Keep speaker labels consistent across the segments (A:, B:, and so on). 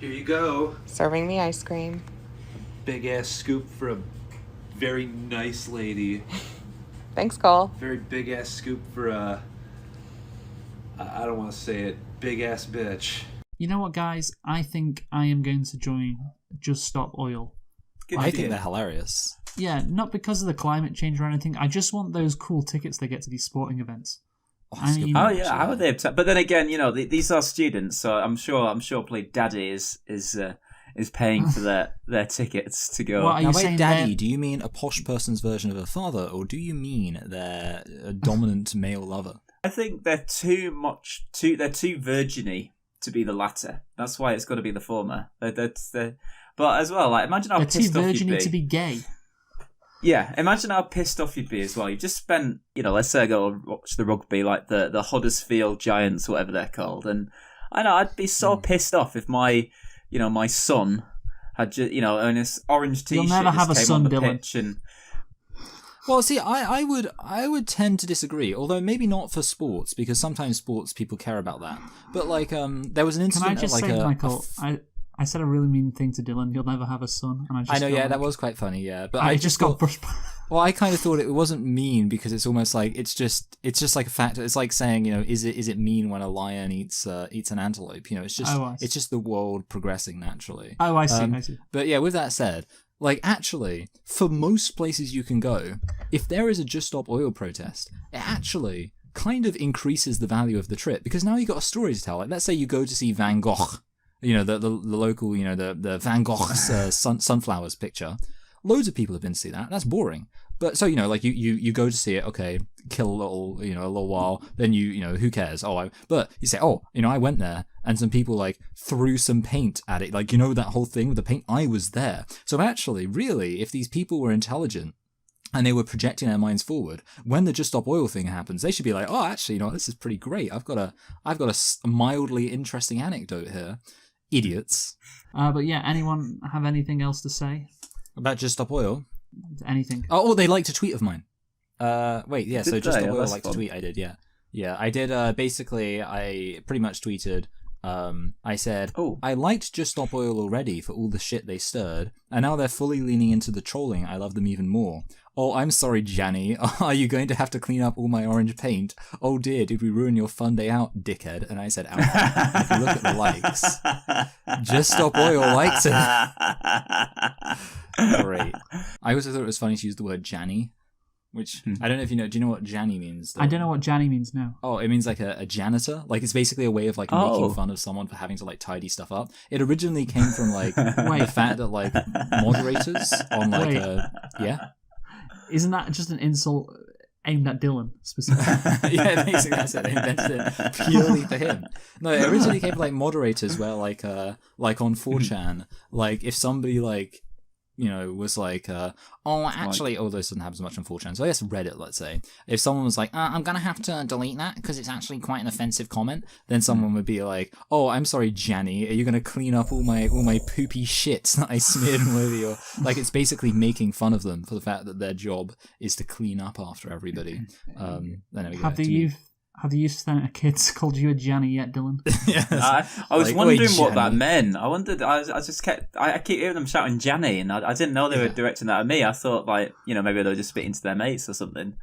A: Here you go.
B: Serving the ice cream.
A: Big ass scoop for a very nice lady.
B: Thanks, Cole.
A: Very big ass scoop for a, I don't want to say it, big ass bitch.
C: You know what, guys? I think I am going to join Just Stop Oil.
D: I think they're hilarious.
C: Yeah, not because of the climate change or anything. I just want those cool tickets they get to these sporting events.
D: How are they upset? But then again, you know, these are students, so I'm sure Play Daddy is paying for their tickets to go.
C: What, are you saying
D: Daddy?
E: Do you mean a posh person's version of a father, or do you mean their dominant male lover?
D: I think they're too virginy to be the latter. That's why it's got to be the former. But as well, like, imagine how pissed off you'd be.
C: They're too virginy to be gay.
D: Yeah, imagine how pissed off you'd be as well. You've just spent, let's say I go watch the rugby, like the Huddersfield Giants, whatever they're called, and I know I'd be so pissed off if my son had just, in this orange t-shirt.
C: You'll never have a son, Dylan.
D: And...
E: Well, see, I would tend to disagree, although maybe not for sports, because sometimes sports people care about that. But like, there was an incident.
C: Can I just say, Michael? I said a really mean thing to Dylan. You'll never have a son, and I know,
E: yeah, that was quite funny, yeah. But
C: I just got brushed.
E: Well, I kind of thought it wasn't mean because it's almost like it's just like a fact. It's like saying, is it mean when a lion eats an antelope? It's just the world progressing naturally.
C: Oh, I see.
E: But yeah, with that said, like, actually, for most places you can go, if there is a Just Stop Oil protest, it actually kind of increases the value of the trip because now you got a story to tell. Like, let's say you go to see Van Gogh. The local, the Van Gogh's sunflowers picture. Loads of people have been to see that. That's boring. But so, like you go to see it, okay, kill a little while, then who cares? But you say, I went there and some people like threw some paint at it. Like, that whole thing with the paint, I was there. So actually, really, if these people were intelligent and they were projecting their minds forward, when the Just Stop Oil thing happens, they should be like, actually, this is pretty great. I've got a mildly interesting anecdote here. Idiots.
C: But yeah, anyone have anything else to say
E: about Just Stop Oil?
C: Anything?
E: Oh, they liked a tweet of mine. Wait, yeah. So Just Stop Oil liked a tweet I did. Yeah. I did. Basically, I pretty much tweeted. I said, I liked Just Stop Oil already for all the shit they stirred, and now they're fully leaning into the trolling. I love them even more. Oh, I'm sorry, Janny. Are you going to have to clean up all my orange paint? Oh dear, did we ruin your fun day out, dickhead? And I said, ouch. If you look at the likes, Just Stop Oil liked it. Great. I also thought it was funny to use the word Janny, which I don't know if you know. Do you know what Janny means? Though?
C: I don't know what Janny means, no.
E: Oh, it means like a janitor. Like, it's basically a way of like making fun of someone for having to like tidy stuff up. It originally came from like the fact that like moderators on like yeah.
C: Isn't that just an insult aimed at Dylan specifically?
E: Yeah, basically that's it. They invented it purely for him. No, it originally came from like moderators where like on 4chan, like if somebody like was like, actually, although this doesn't happen as much on 4chan, so I guess Reddit, let's say, if someone was like, I'm gonna have to delete that because it's actually quite an offensive comment, then someone would be like, I'm sorry, Janny, are you gonna clean up all my poopy shits that I smeared all over your... Like, it's basically making fun of them for the fact that their job is to clean up after everybody.
C: Have the youth centre kids called you a Janny yet, Dylan?
D: Yes. I was wondering what that meant. I wondered. I keep hearing them shouting Janny, and I didn't know they were directing that at me. I thought maybe they were just spitting to their mates or something.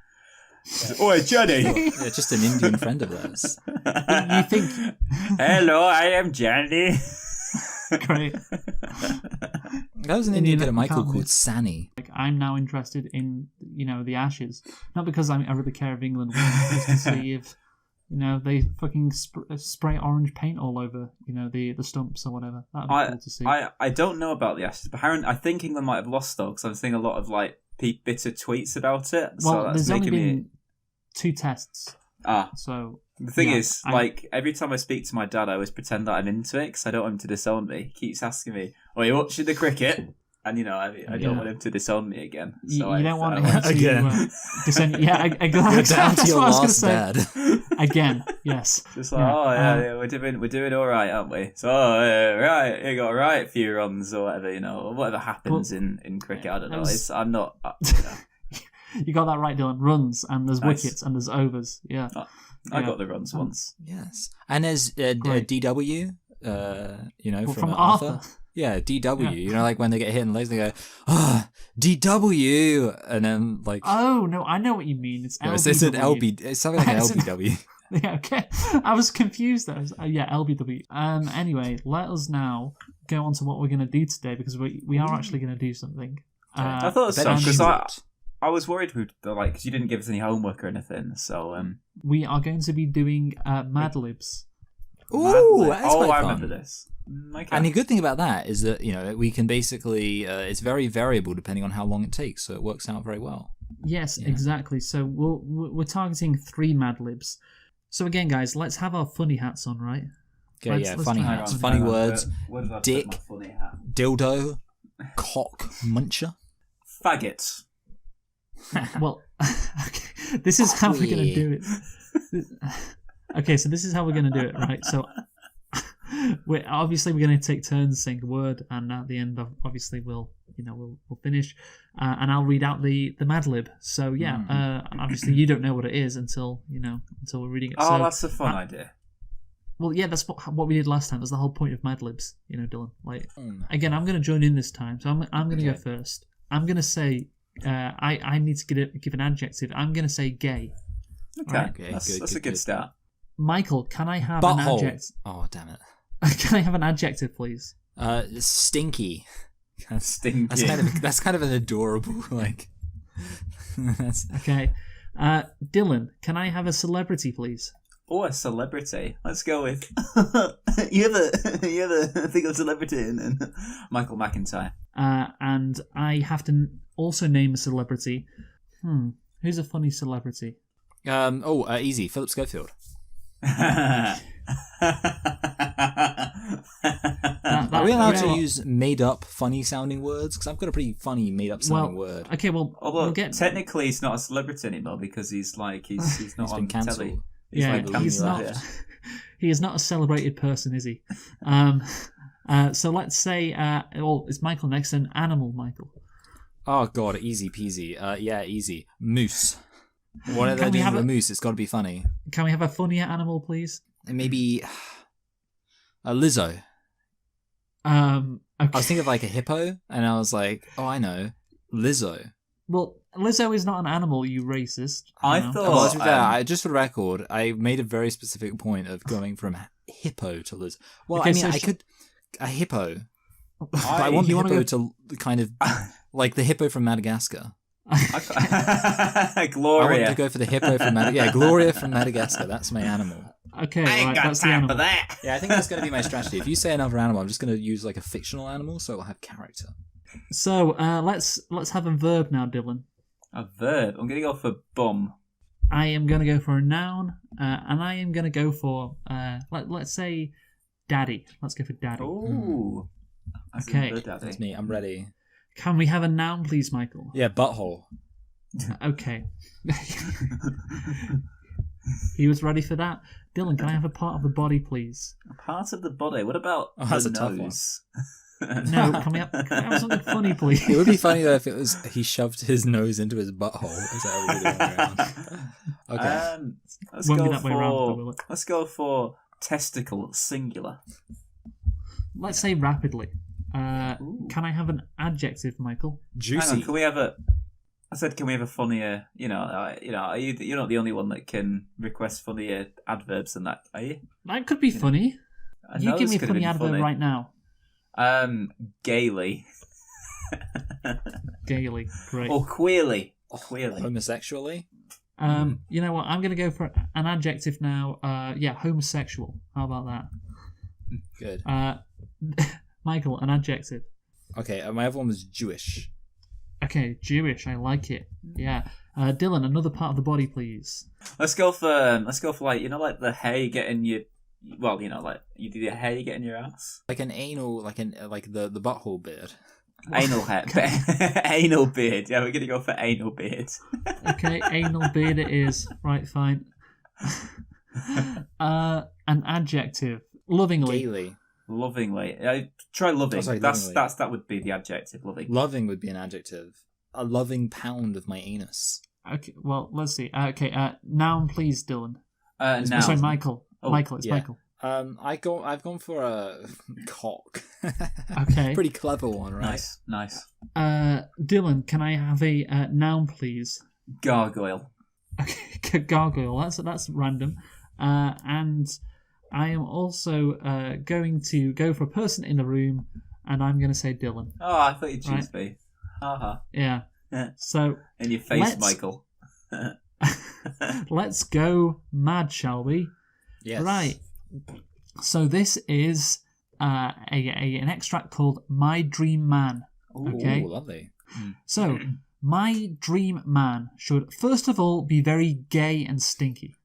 D: Oh, Johnny!
E: Yeah, just an Indian friend of theirs.
C: You think?
D: Hello, I am Johnny.
C: Great.
E: That was an Indian bit of Michael called Sani.
C: Like, I'm now interested in the Ashes, not because I really care if England wins, just to see if they fucking spray orange paint all over the stumps or whatever. That'd be cool to see.
D: I don't know about the Ashes, but I think England might have lost though, because I'm seeing a lot of like bitter tweets about it.
C: Well, so there's only been 2 tests. So
D: the thing is, like, every time I speak to my dad, I always pretend that I'm into it because I don't want him to disown me. He keeps asking me, "Are you watching the cricket?" And I don't want him to disown me again. So
C: you don't want him to disown you. Yeah, exactly. That's what I was going to say. Dad. Again, yes.
D: Just like, we're doing all right, aren't we? So right, you got a right few runs or whatever, or whatever happens in cricket. I don't know. I'm not.
C: You got that right, Dylan. Runs, and there's wickets, and there's overs. Yeah.
D: I got the runs once.
E: Yes. And there's DW, From,
C: from
E: Arthur.
C: Arthur.
E: Yeah, DW.
C: Yeah.
E: You know, like when they get hit in the legs, they go, DW, and then like.
C: Oh no, I know what you mean. It's
E: No,
C: LBW.
E: it's an LB. It's something like an
C: It's an-
E: LBW.
C: Yeah, okay. I was confused there. Yeah, LBW. Anyway, let us now go on to what we're going to do today, because we are actually going to do something.
D: I thought
E: Bet
D: so,
E: on
D: because
E: short.
D: I was worried because you didn't give us any homework or anything. So
C: We are going to be doing Mad Libs.
E: Ooh, that's quite
D: I
E: fun.
D: remember this. Okay.
E: And the good thing about that is that, you know, we can basically, it's very variable depending on how long it takes, so it works out very well.
C: Yes, exactly. So we're targeting 3 Mad Libs. So again, guys, let's have our funny hats on, right?
E: Okay,
C: Let's
E: funny
C: try
E: hats,
C: it.
E: funny words,
D: Where did I put
E: dick.
D: my funny hat?
E: dildo, cock muncher.
D: Faggots.
C: Well, okay. This is how we're going to do it. Okay, so this is how we're going to do it, right? So we're going to take turns saying a word, and at the end, obviously, we'll finish, and I'll read out the Mad Lib. So yeah, obviously you don't know what it is until we're reading it.
D: Oh,
C: So,
D: that's a fun idea.
C: well, yeah, that's what we did last time. That's the whole point of Mad Libs, Dylan. Like, again, I'm going to join in this time, so I'm going to go first. I'm going to say, I need to give an adjective. I'm going to say gay.
D: Okay,
E: Okay,
D: that's a good start.
C: Michael, can I have an
E: Butthole.
C: adjective?
E: Oh, damn it.
C: Can I have an adjective, please?
E: Stinky.
D: Stinky.
E: That's kind of an adorable, like. That's,
C: Okay. Dylan, can I have a celebrity, please?
D: Oh, a celebrity. Let's go with you ever think of celebrity and Michael McIntyre.
C: And I have to also name a celebrity. Who's a funny celebrity?
E: easy. Philip Schofield.
C: That-
E: Are we allowed
C: you
E: to
C: know what?
E: use made-up, funny-sounding words? Because I've got a pretty funny made-up sounding word.
C: Okay, well,
D: Although
C: we'll get.
D: technically he's not a celebrity anymore because he's not
E: He's
D: on
E: been cancelled.
D: telly.
C: Yeah,
D: like
C: he's
D: cancelled,
C: not.
D: yeah.
C: He is not a celebrated person, is he? So let's say, it's Michael next, an animal, Michael.
E: Oh, God, easy peasy. Yeah, easy. Moose. What are they
C: Can we
E: doing
C: have
E: with a
C: a-
E: moose? It's got to be funny.
C: Can we have a funnier animal, please?
E: And maybe a Lizzo.
C: Okay.
E: I was thinking of like a hippo, and I was like, oh, I know. Lizzo.
C: Well, Lizzo is not an animal, you racist.
D: I
C: you know?
D: thought-
E: Well, to be fair, just for the record, I made a very specific point of going from hippo to Lizzo. Well,
C: Okay,
E: I mean,
C: so
E: I could... A hippo. But I
D: I-
E: want the
C: you wanna
E: hippo
C: go-
E: to kind of... Like the hippo from Madagascar. I want
D: Gloria.
E: to go for the hippo from Madagascar. Yeah, Gloria from Madagascar. That's my animal.
C: Okay, right, that's the animal.
D: that.
E: Yeah, I think that's going to be my strategy. If you say another animal, I'm just going to use like a fictional animal, so it'll have character.
C: So let's have a verb now, Dylan.
D: A verb. I'm gonna go for bum.
C: I am going to go for a noun, and I am going to go for let's say daddy. Let's go for daddy.
D: Ooh. That's
C: Okay.
D: a good daddy.
E: That's me. I'm ready.
C: Can we have a noun, please, Michael?
E: Yeah, butthole.
C: Okay. He was ready for that. Dylan, can I have a part of the body, please?
D: Part of the body. What about
E: Oh, that's
D: the
E: a tough one.
D: nose?
C: No, can we have something funny, please?
E: It would be funny though if it was he shoved his nose into his butthole. Is that really the way around? Okay.
D: Let's
C: Won't be
D: go
C: that way around, though,
D: for.
C: will it?
D: Let's go for testicle singular.
C: Let's say rapidly.
D: Ooh.
C: Can I have an adjective, Michael?
D: Hang on,
E: Juicy.
D: can we have a? I said, can we have a funnier? You're not the only one that can request funnier adverbs than that, are you?
C: That could be funny.
D: A
C: You give
D: nose
C: me a
D: could have
C: funny
D: been
C: adverb
D: funny.
C: right now.
D: Gaily
C: Gaily. Great.
D: or queerly. Queerly.
E: Homosexually.
C: You know what? I'm going to go for an adjective now. Yeah, homosexual. How about that?
E: Good.
C: Michael, an adjective.
E: Okay, my other one was Jewish.
C: Okay, Jewish. I like it. Yeah. Dylan, another part of the body, please.
D: Let's go for like the hair you get in your. Well, like you do the hair you get in your ass.
E: Like an anal, like the butthole beard.
D: Anal hair, anal beard. Yeah, we're gonna go for anal beard.
C: Okay, anal beard it is. Right, fine. An adjective. Lovingly.
E: Gaily.
D: Lovingly. Try loving.
E: Oh, sorry,
D: That would be the adjective. Loving.
E: Loving would be an adjective. A loving pound of my anus.
C: Okay, well, let's see. Okay, noun, please, Dylan.
D: Now.
C: Sorry, Michael.
D: Oh,
C: Michael, it's
E: yeah.
C: Michael.
E: I've gone for a cock.
C: Okay.
E: Pretty clever one, right?
D: Nice.
C: Dylan, can I have a noun, please?
D: Gargoyle.
C: Okay, gargoyle. That's random. And I am also going to go for a person in the room, and I'm going to say Dylan.
D: Oh, I thought you'd choose me. Haha.
C: Yeah.
D: Yeah.
C: So
D: In your face, Michael.
C: let's go mad, shall we?
E: Yes.
C: Right. So this is an extract called My Dream Man. Okay.
E: Ooh, lovely.
C: So, my dream man should first of all be very gay and stinky.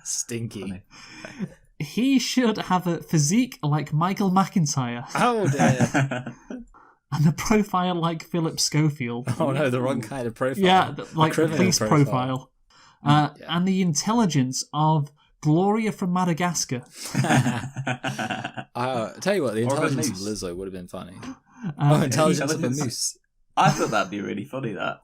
E: Stinky.
D: Funny.
C: He should have a physique like Michael McIntyre
E: Oh dear.
C: and a profile like Philip Schofield.
E: Oh no, the wrong kind of profile.
C: Yeah, like the
E: criminal
C: police profile. And the intelligence of Gloria from Madagascar.
E: Tell you what, the
D: Or of a
E: intelligence of
D: moose.
E: Lizzo would have been funny.
C: Uh,
E: Intelligence of a
D: intelligence.
E: moose.
D: I thought that'd be really funny, that.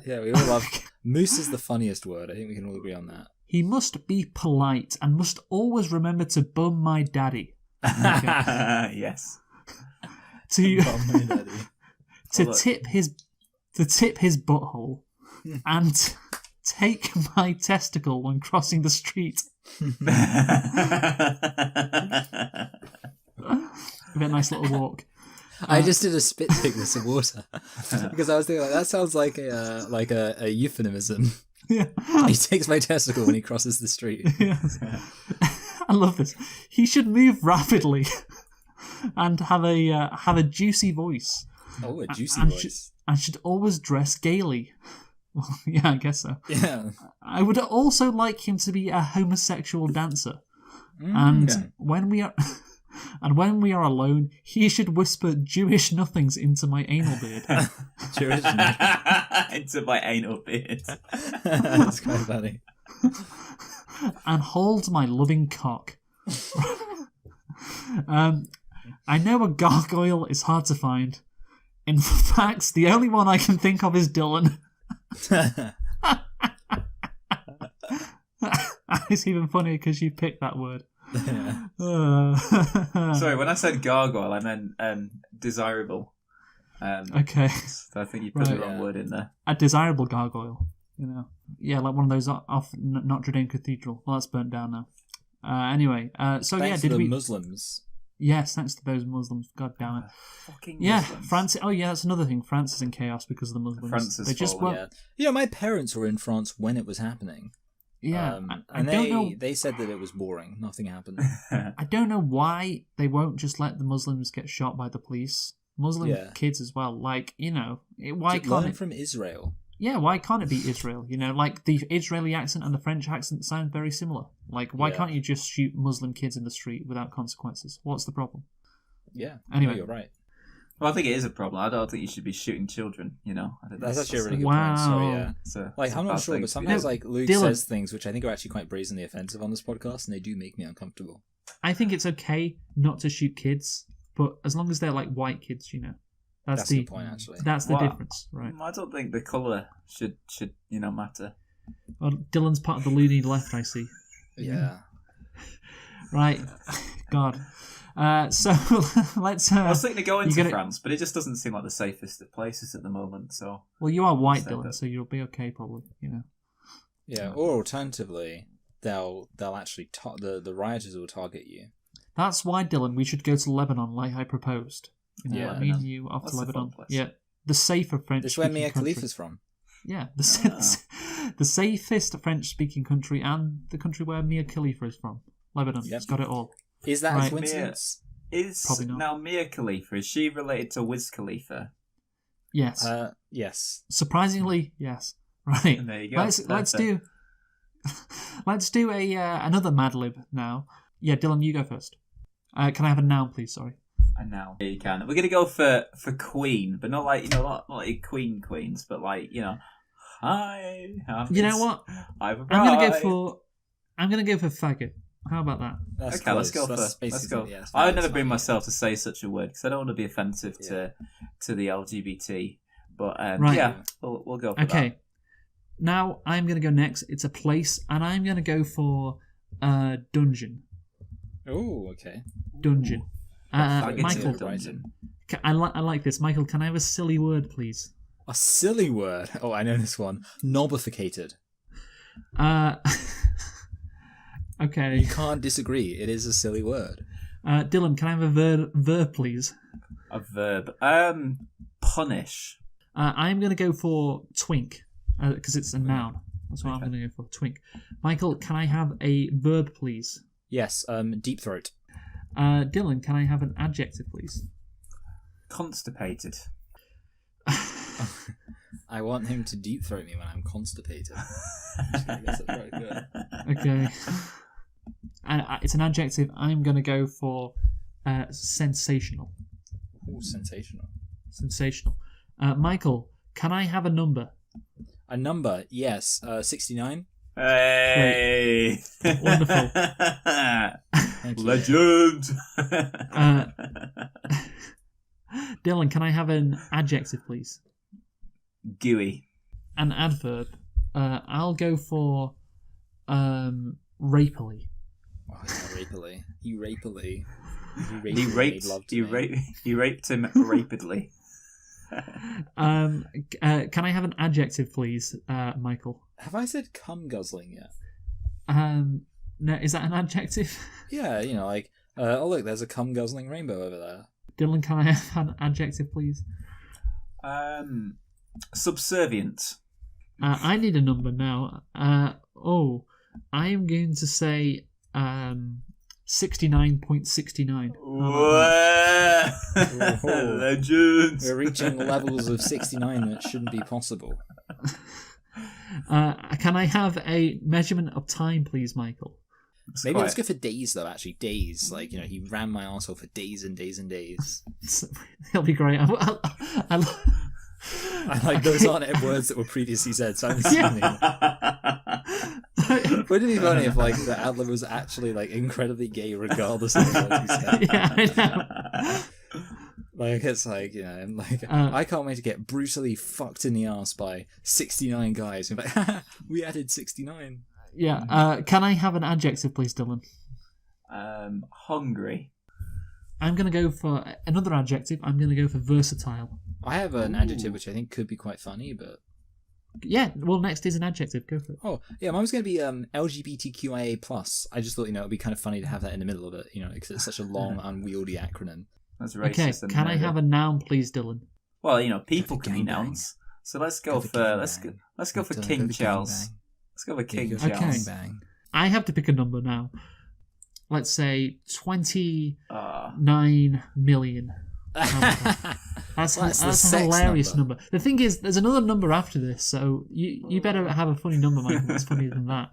E: Yeah, we all love... Moose is the funniest word. I think we can all agree on that.
C: He must be polite and must always remember to bum my daddy.
D: Yes.
C: To
E: Bum my daddy.
C: to
D: Look.
C: tip his butthole and take my testicle when crossing the street. A bit nice little walk.
E: I just did a spit take with some water because I was thinking that sounds like a euphemism.
C: Yeah.
E: He takes my testicle when he crosses the street.
C: Yes. I love this. He should move rapidly and have a juicy voice.
E: Oh, a juicy
C: and
E: voice.
C: and should always dress gaily. Well, yeah, I guess so.
E: Yeah.
C: I would also like him to be a homosexual dancer. And
E: okay.
C: when we are alone, he should whisper Jewish nothings into my anal beard.
E: Jewish.
D: Into my anal beard.
E: That's quite funny.
C: And hold my loving cock. I know a gargoyle is hard to find. In fact, the only one I can think of is Dylan. It's even funnier because you picked that word.
D: Sorry, when I said gargoyle, I meant desirable.
C: Okay.
D: So I think you put the wrong word in there.
C: A desirable gargoyle, you know. Yeah, like one of those off Notre Dame Cathedral. Well, that's burnt down now. Anyway, so
E: Thanks
C: yeah,
E: to
C: did
E: the
C: we?
E: Muslims.
C: Yes, thanks to those Muslims. God damn it.
D: Fucking
C: Yeah,
D: Muslims.
C: France. Oh yeah, that's another thing. France is in chaos because of the Muslims.
D: France is
C: they just
D: fallen,
C: won't.
E: Yeah. My parents were in France when it was happening.
C: Yeah, I
E: and
C: don't know.
E: they said that it was boring. Nothing happened.
C: I don't know why they won't just let the Muslims get shot by the police. Muslim kids as well. Like, you know, why
E: Just
C: can't
E: learn
C: it?
E: from Israel?
C: Yeah, why can't it be Israel? You know, like the Israeli accent and the French accent sound very similar. Like, why
E: Yeah.
C: can't you just shoot Muslim kids in the street without consequences? What's the problem?
E: Yeah.
C: Anyway.
E: No, you're right.
D: Well, I think it is a problem. I don't think you should be shooting children, you know. I think
E: That's actually a really good
C: Wow.
E: point. So yeah.
D: So
E: Like,
D: it's a
E: I'm not
D: bad
E: sure,
D: thing
E: but
D: to
E: sometimes
D: do.
E: like Luke
C: Dylan.
E: says things which I think are actually quite brazenly offensive on this podcast, and they do make me uncomfortable.
C: I think it's okay not to shoot kids, but as long as they're like white kids, you know. That's
E: the point, actually.
C: That's the
D: Well,
C: difference, right?
D: I don't think the colour should matter.
C: Well, Dylan's part of the loony left, I see.
E: Yeah.
C: Right. God. So let's.
D: I was thinking of going
C: you
D: to
C: gotta-
D: France, but it just doesn't seem like the safest of places at the moment. So
C: Well, you are white,
D: Said
C: Dylan,
D: that.
C: so you'll be okay, probably. You know.
E: Yeah. Or alternatively, they'll actually the rioters will target you.
C: That's why, Dylan, we should go to Lebanon, like I proposed. You know,
E: Yeah,
C: like me and you off
D: That's
C: to
D: a fun
C: Lebanon.
D: place.
C: Yeah, the safer French.
E: This is where Mia Khalifa's from.
C: Yeah, the safest French-speaking country and the country where Mia Khalifa is from. Lebanon.
E: Yep.
C: It's got it all.
E: Is that
C: Right.
E: a coincidence?
D: is
C: Probably not.
D: now Mia Khalifa, is she related to Wiz Khalifa?
C: Yes.
E: Yes.
C: Surprisingly, yes. Right.
D: And there you go.
C: Let's do a another Mad Lib now. Yeah, Dylan, you go first. Can I have a noun, please? Sorry.
D: And now you can. We're gonna go for Queen, but not like not like Queens, but like hi.
C: You know what?
D: I'm
C: I'm gonna go for faggot. How about that?
E: That's
D: Okay, let's
E: close.
D: go
E: That's
D: for. Let's go.
E: basically- yeah, it's
D: I would
E: fine,
D: never
E: it's
D: bring
E: fine,
D: myself to say such a word because I don't want to be offensive to the LGBT. But
C: Right.
D: yeah, we'll go for
C: Okay.
D: that.
C: Now I'm gonna go next. It's a place, and I'm gonna go for Dungeon.
E: Oh, okay.
C: Dungeon. Michael,
D: Dungeon.
C: I like this. Michael, can I have a silly word, please?
E: A silly word. Oh, I know this one. Nobificated.
C: Okay.
E: You can't disagree. It is a silly word.
C: Dylan, can I have a verb, please?
D: A verb. Punish.
C: I'm going to go for twink, because it's a noun. That's what I'm going to go for, twink. Michael, can I have a verb, please?
E: Yes, deep throat.
C: Dylan, can I have an adjective, please?
D: Constipated.
E: I want him to deep throat me when I'm constipated. I guess that's very good.
C: Okay. It's an adjective. I'm going to go for sensational.
E: Oh, sensational.
C: Sensational. Michael, can I have a number?
E: A number, yes. 69.
D: Hey!
C: Wonderful.
E: Thank you.
D: Legend!
C: Dylan, can I have an adjective, please?
D: Gooey.
C: An adverb. I'll go for rapily.
E: Oh, yeah, rapily. He rapily.
D: He raped him rapidly.
C: Can I have an adjective, please, Michael?
E: Have I said cum guzzling yet?
C: No, is that an adjective?
E: Yeah, like, oh look, there's a cum guzzling rainbow over there.
C: Dylan, can I have an adjective, please?
D: Subservient.
C: I need a number now. I am going to say 69.69.
D: Legend.
E: We're reaching levels of 69 that shouldn't be possible.
C: Can I have a measurement of time, please, Michael?
E: Maybe let's go for days, though, actually. Days. Like, he ran my arsehole for days and days and days.
C: It'll be great.
E: Like, those aren't words that were previously said, so I'm assuming. Wouldn't it be funny if, like, the ad-lib was actually, like, incredibly gay regardless of what he said?
C: Yeah, I know.
E: Like, it's like, like, I can't wait to get brutally fucked in the ass by 69 guys. And like, we added 69.
C: Yeah. Can I have an adjective, please, Dylan?
D: Hungry.
C: I'm going to go for another adjective. I'm going to go for versatile.
E: I have an adjective which I think could be quite funny, but...
C: Yeah, well, next is an adjective. Go for it.
E: Oh, yeah, mine was going to be LGBTQIA+. I just thought, it would be kind of funny to have that in the middle of it, because it's such a long, unwieldy acronym.
D: That's racist.
C: Okay, can I have a noun, please, Dylan?
D: Well, people can be nouns. So let's go for King Charles. Let's go for King Charles.
C: Okay. I have to pick a number now. Let's say 29 million. That's a hilarious number. The thing is, there's another number after this, so you better have a funny number, Michael, that's funnier than that.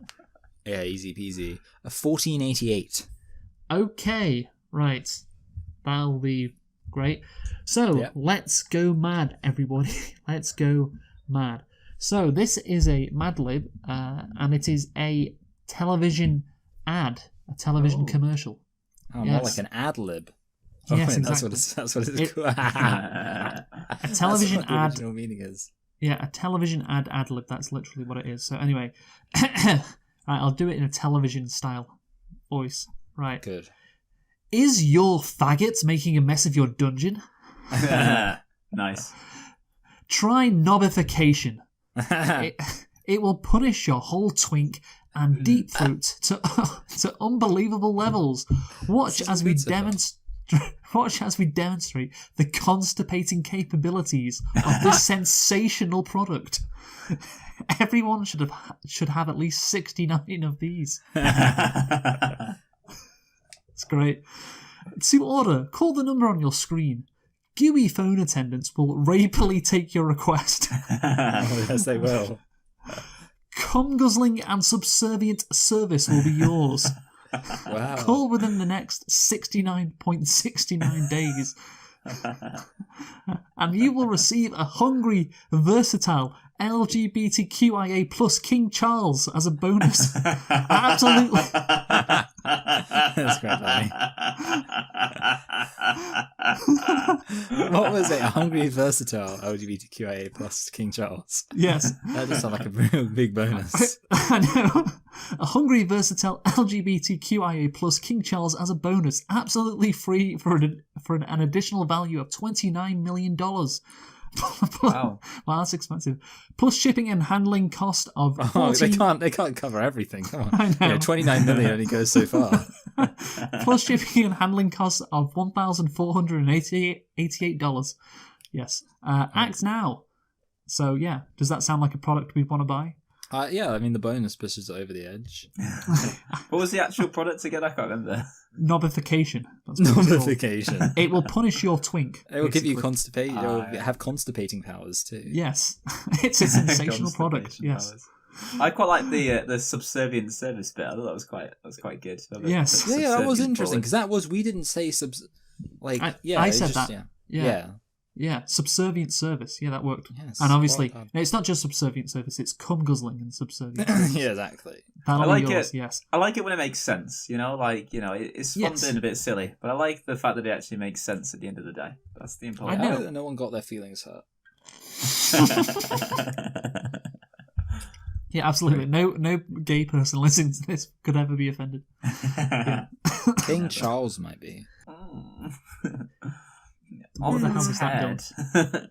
E: Yeah, easy peasy. 1488.
C: Okay, right. That'll be great. So, Let's go mad, everybody. Let's go mad. So, this is a Mad Lib, and it is a television ad, a television commercial.
E: Oh, more like an ad lib.
C: Yes,
E: exactly.
C: That's
E: what it's called.
C: A television
E: that's what
C: ad.
E: The original meaning is.
C: Yeah, a television ad lib. That's literally what it is. So anyway, right, I'll do it in a television style voice. Right.
E: Good.
C: Is your faggot making a mess of your dungeon?
D: Nice.
C: Try nobification. It will punish your whole twink and deep throat to unbelievable levels. Watch as we demonstrate the constipating capabilities of this sensational product. Everyone should have at least 69 of these. It's great. To order, call the number on your screen. Gooey phone attendants will rapily take your request.
E: Oh, yes, they will.
C: Cum-guzzling and subservient service will be yours.
E: Wow.
C: Call within the next 69.69 days. And you will receive a hungry, versatile LGBTQIA plus King Charles as a bonus. Absolutely.
E: That's quite funny. What was it? A hungry, versatile LGBTQIA plus King Charles.
C: Yes.
E: That just sounds like a real big bonus.
C: I know. A hungry, versatile LGBTQIA plus King Charles as a bonus, absolutely free for an additional value of $29 million.
D: Wow.
C: Wow, that's expensive. Plus shipping and handling cost of
E: Oh,
C: 14...
E: they can't cover everything. Come on.
C: I know.
E: Yeah, 29 million only goes so far.
C: Plus shipping and handling costs of $1,488. Yes. Act now. So, yeah. Does that sound like a product we want to buy?
E: Yeah, I mean, the bonus pushes it over the edge.
D: What was the actual product again? I can't remember.
C: Nobification. That's what it's called.
E: Notification.
C: It will punish your twink.
E: It will give you
C: basically.
E: constipate. It'll have constipating powers too.
C: Yes. It's a sensational product.
D: Constipation
C: Yes.
D: powers. I quite like the subservient service bit. I thought that was quite good.
C: Yes.
E: Yeah, that was
D: Subservient
E: interesting because we didn't say
C: I
E: it's
C: said
E: just-
C: that.
E: Yeah.
C: Yeah, subservient service. Yeah, that worked.
E: Yes,
C: And obviously,
E: well done.
C: no, it's not just subservient service, it's cum guzzling and subservient service.
E: Yeah, exactly.
C: That'll
D: I like
C: be yours,
D: it.
C: yes.
D: I like it when it makes sense. It's fun
C: Yes.
D: being a bit silly, but I like the fact that it actually makes sense at the end of the day. That's the important.
C: I know.
E: That no one got their feelings hurt.
C: Yeah, absolutely. No gay person listening to this could ever be offended. Yeah.
E: King Charles might be.
C: What the hell was that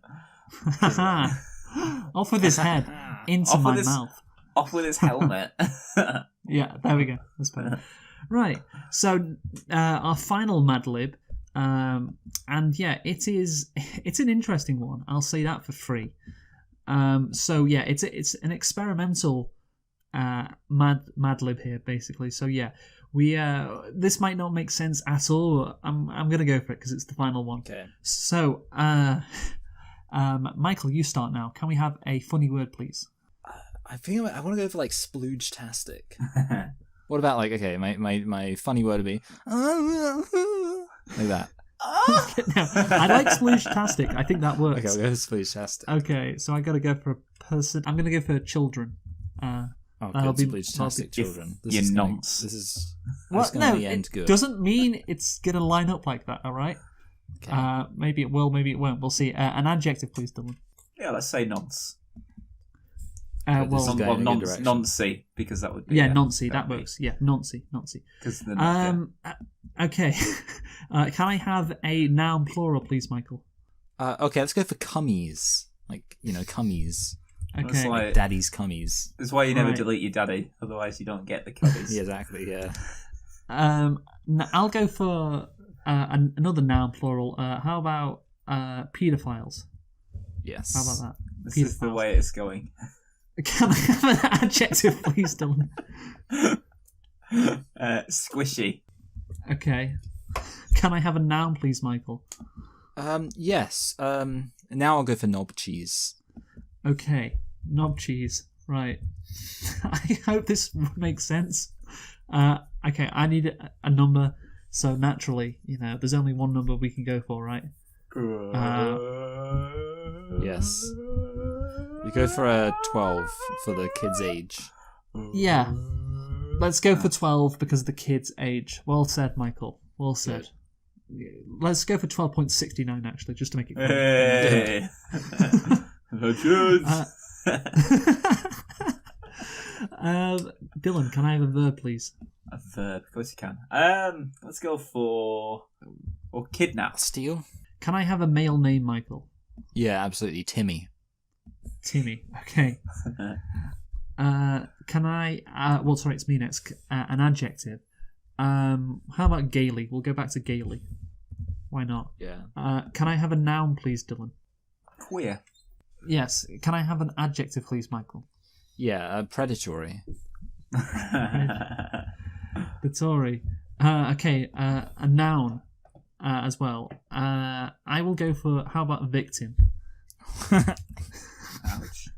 C: Off with his head, into
D: Off with
C: my
D: his-
C: mouth.
D: Off with his helmet.
C: Yeah, there we go. That's better. Right. So our final Mad Lib, and yeah, it's an interesting one. I'll say that for free. So yeah, it's an experimental Mad Lib here, basically. So yeah, we this might not make sense at all. But I'm gonna go for it because it's the final one.
E: Okay.
C: So Michael, you start now. Can we have a funny word, please?
E: I think I want to go for like splooge-tastic. What about like my funny word would be like that.
C: No, I like splooge-tastic. I think that works.
E: Okay, I'll go for splooge-tastic.
C: Okay, so I gotta go for a person. I'm gonna go for children.
E: Oh,
C: I'll
E: good,
C: be-
E: splooge-tastic children.
D: You nonce.
E: This is
C: Well,
E: going
C: no,
E: to end
C: it
E: good.
C: doesn't mean it's gonna line up like that. All right.
E: Okay.
C: Maybe it will. Maybe it won't. We'll see. An adjective, please, Dylan.
D: Yeah, let's say nonce.
E: This
C: Well,
E: is going in a good direction.
D: Noncy, because that would be...
C: yeah, noncy. That works. Yeah, noncy.
D: Because
C: Okay. Can I have a noun plural, please, Michael?
E: Okay, let's go for cummies. Like, cummies.
D: That's
C: Okay.
D: like-
E: Daddy's cummies.
D: That's why you never
C: Right.
D: delete your daddy, otherwise you don't get the cubbies.
E: Yeah, exactly, yeah.
C: I'll go for another noun plural. How about pedophiles?
E: Yes.
C: How about that?
D: This is the
C: Pedophiles.
D: way it's going.
C: Can I have an adjective, please, Dylan?
D: Squishy.
C: Okay. Can I have a noun, please, Michael?
E: Yes. Now I'll go for knob cheese.
C: Okay. Knob cheese. Right. I hope this makes sense. Okay, I need a number. So naturally, there's only one number we can go for, right?
E: Yes. We go for a 12 for the kid's age.
C: Yeah. Let's go for 12 because of the kid's age. Well said, Michael. Well said. Let's go for 12.69 actually, just to make it clear.
D: Hey.
C: Dylan, can I have a verb, please?
D: A verb, of course you can. Let's go for kidnap.
E: Steal?
C: Can I have a male name, Michael?
E: Yeah, absolutely. Timmy.
C: Timmy. Okay. Can I? Well, sorry, it's me next. An adjective. How about gaily? We'll go back to gaily. Why not?
E: Yeah.
C: Can I have a noun, please, Dylan?
D: Queer.
C: Yes. Can I have an adjective, please, Michael?
E: Yeah, predatory.
C: The Tory. Okay. A noun as well. I will go for. How about victim?
D: Ouch.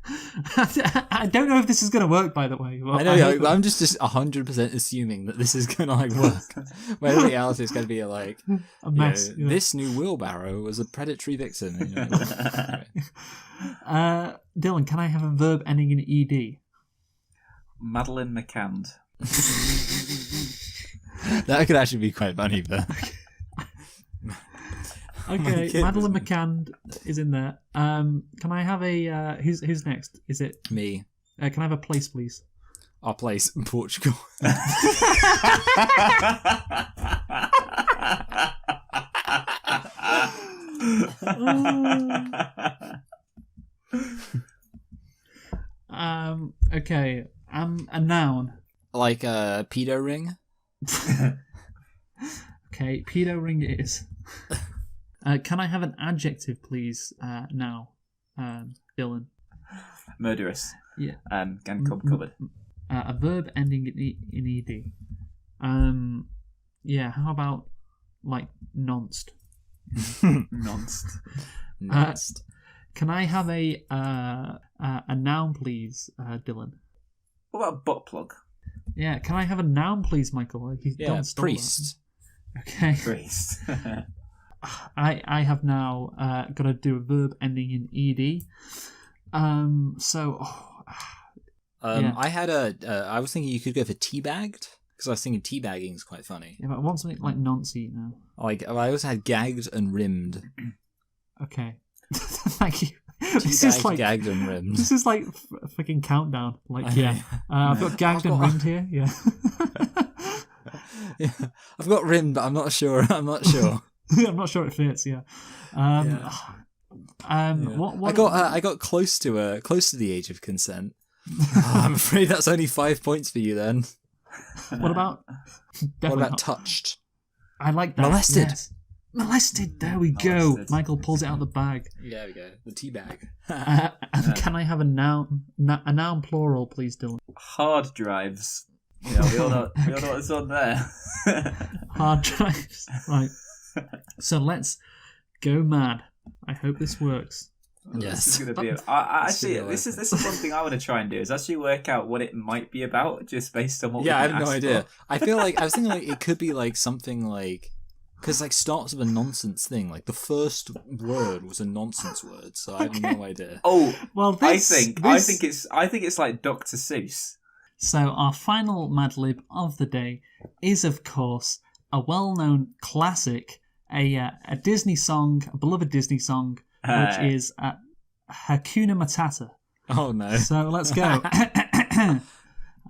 C: I don't know if this is going to work, by the way.
E: I know, I'm just 100% assuming that this is going to work. When everything else is going to be
C: a mess.
E: This new wheelbarrow was a predatory victim.
C: Dylan, can I have a verb ending in ed?
D: Madeline McCand.
E: That could actually be quite funny, but
C: Okay,
E: goodness.
C: Madeline McCann is in there. Can I have a who's next? Is it
E: Me.
C: can I have a place, please?
E: Our place in Portugal.
C: Okay. A noun.
E: Like a pedo ring.
C: Okay, pedo ring it is. Can I have an adjective, please? Now, Dylan.
D: Murderous.
C: Yeah.
D: And covered.
C: A verb ending in ed. Yeah. How about like nonced?
D: Nonst.
E: Next.
C: Can I have a noun, please, Dylan?
D: What about butt plug?
C: Yeah. Can I have a noun, please, Michael? He's
E: Yeah,
C: done stole that.
E: priest.
C: Okay.
D: Priest.
C: I have now got to do a verb ending in ed. Yeah.
E: I had I was thinking you could go for teabagged because I was thinking teabagging is quite funny.
C: Yeah, but I want something like noncy now.
E: Like I also had gagged and rimmed.
C: Okay. Thank you. This
E: Teabagged,
C: is like
E: gagged and rimmed.
C: this is like a fucking countdown. Like yeah, I've got gagged and rimmed here. Yeah.
E: Yeah, I've got rimmed, but I'm not sure. I'm not sure.
C: I'm not sure it fits. Yeah.
E: Yeah.
C: What
E: I got close to the age of consent. I'm afraid that's only 5 points for you then.
C: What about?
E: What
C: Definitely
E: about
C: not.
E: touched?
C: I like that.
E: Molested.
C: Yes. Molested. There we go.
D: Molested.
C: Michael pulls it out of the bag.
E: There we go. The teabag.
C: And can I have a noun plural, please, Dylan?
D: Hard drives. You know, we all know what's on there.
C: Hard drives. Right. So let's go mad. I hope this works.
E: Yes.
D: This is going to be. Actually,
E: gonna
D: this is one thing I want to try and do is actually work out what it might be about just based on what.
E: Yeah, I
D: we've
E: have no
D: asked
E: idea.
D: for.
E: I feel like I was thinking like it could be like something like because like starts with a nonsense thing. Like the first word was a nonsense word, so I have no idea.
D: Oh,
C: Well,
D: I think it's like Dr. Seuss.
C: So our final Mad Lib of the day is, of course, a well-known classic, a Disney song, a beloved Disney song, which is Hakuna Matata.
E: Oh no!
C: So let's go.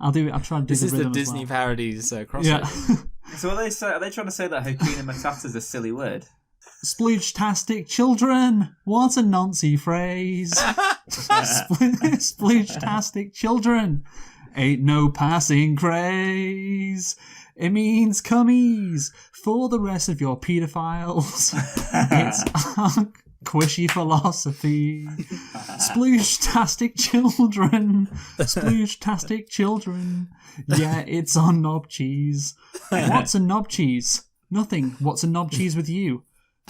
C: I'll do it. I'll try and do
E: This
C: the
E: is the
C: rhythm as
E: Disney
C: well.
E: parodies crossover.
C: Yeah.
D: So are they trying to say that Hakuna Matata is a silly word?
C: Splooge-tastic children. What a noncy phrase. Splooge-tastic children. Ain't no passing craze. It means cummies for the rest of your paedophiles. It's our quishy philosophy. Splooge-tastic children. Splooge-tastic children. Yeah, it's on knob cheese. What's a knob cheese? Nothing. What's a knob cheese with you?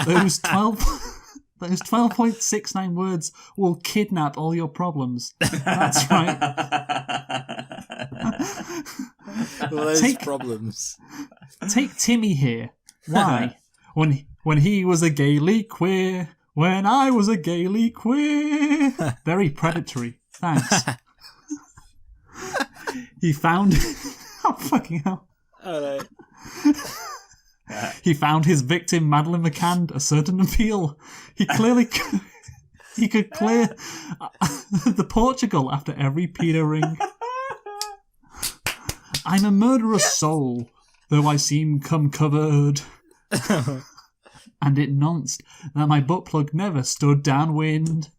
C: Those 12.69 words will kidnap all your problems. That's right.
E: Well, those
C: Take-
E: problems.
C: Take Timmy here. Why? When he was a gaily queer. When I was a gaily queer. Very predatory. Thanks. He found... Oh, fucking hell.
E: Oh, no.
C: He found his victim, Madeline McCann, a certain appeal. He clearly... He could clear the Portugal after every pedo ring. I'm a murderous soul, though I seem come covered. And it nonced that my butt plug never stood downwind.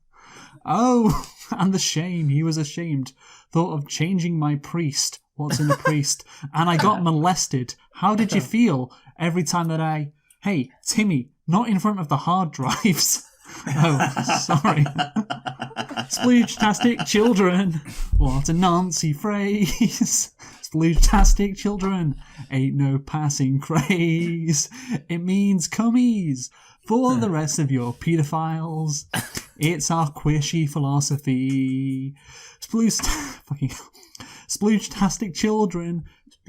C: Oh, and the shame, he was ashamed. Thought of changing my priest. What's in a priest? And I got molested. How did you feel every time that I... Hey, Timmy, not in front of the hard drives. Oh, sorry. Splooge-tastic children. What a Nancy phrase. Splooge-tastic children. Ain't no passing craze. It means cummies for the rest of your paedophiles. It's our quishy philosophy. Splooge-tastic children.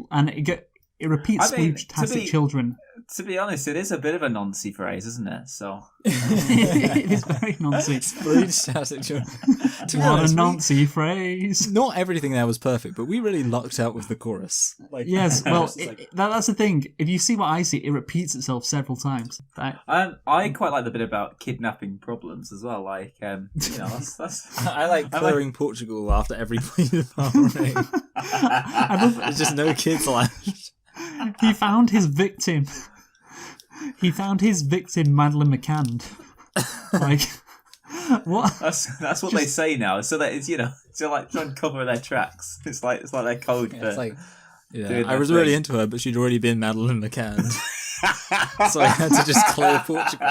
C: And it repeats splooge-tastic children.
D: To be honest, it is a bit of a noncy phrase, isn't it? So
C: It is very noncy.
E: Fantastic. To be
C: What a
E: honest,
C: noncy phrase.
E: not everything there was perfect, but we really lucked out with the chorus. Like,
C: Yes, well,
E: it's like-
C: that's the thing. If you see what I see, it repeats itself several times.
D: I quite like the bit about kidnapping problems as well. Like, that's
E: I like clearing Portugal after every bleeding party. There's just no kids left.
C: He found his victim. He found his victim, Madeleine McCann. Like, what?
D: That's what they say now. So that it's to like try and cover their tracks. It's like their code.
E: Yeah, it's like,
D: doing
E: I was
D: their
E: really
D: thing.
E: into her, but she'd already been Madeleine McCann. So I had to just clear Portugal.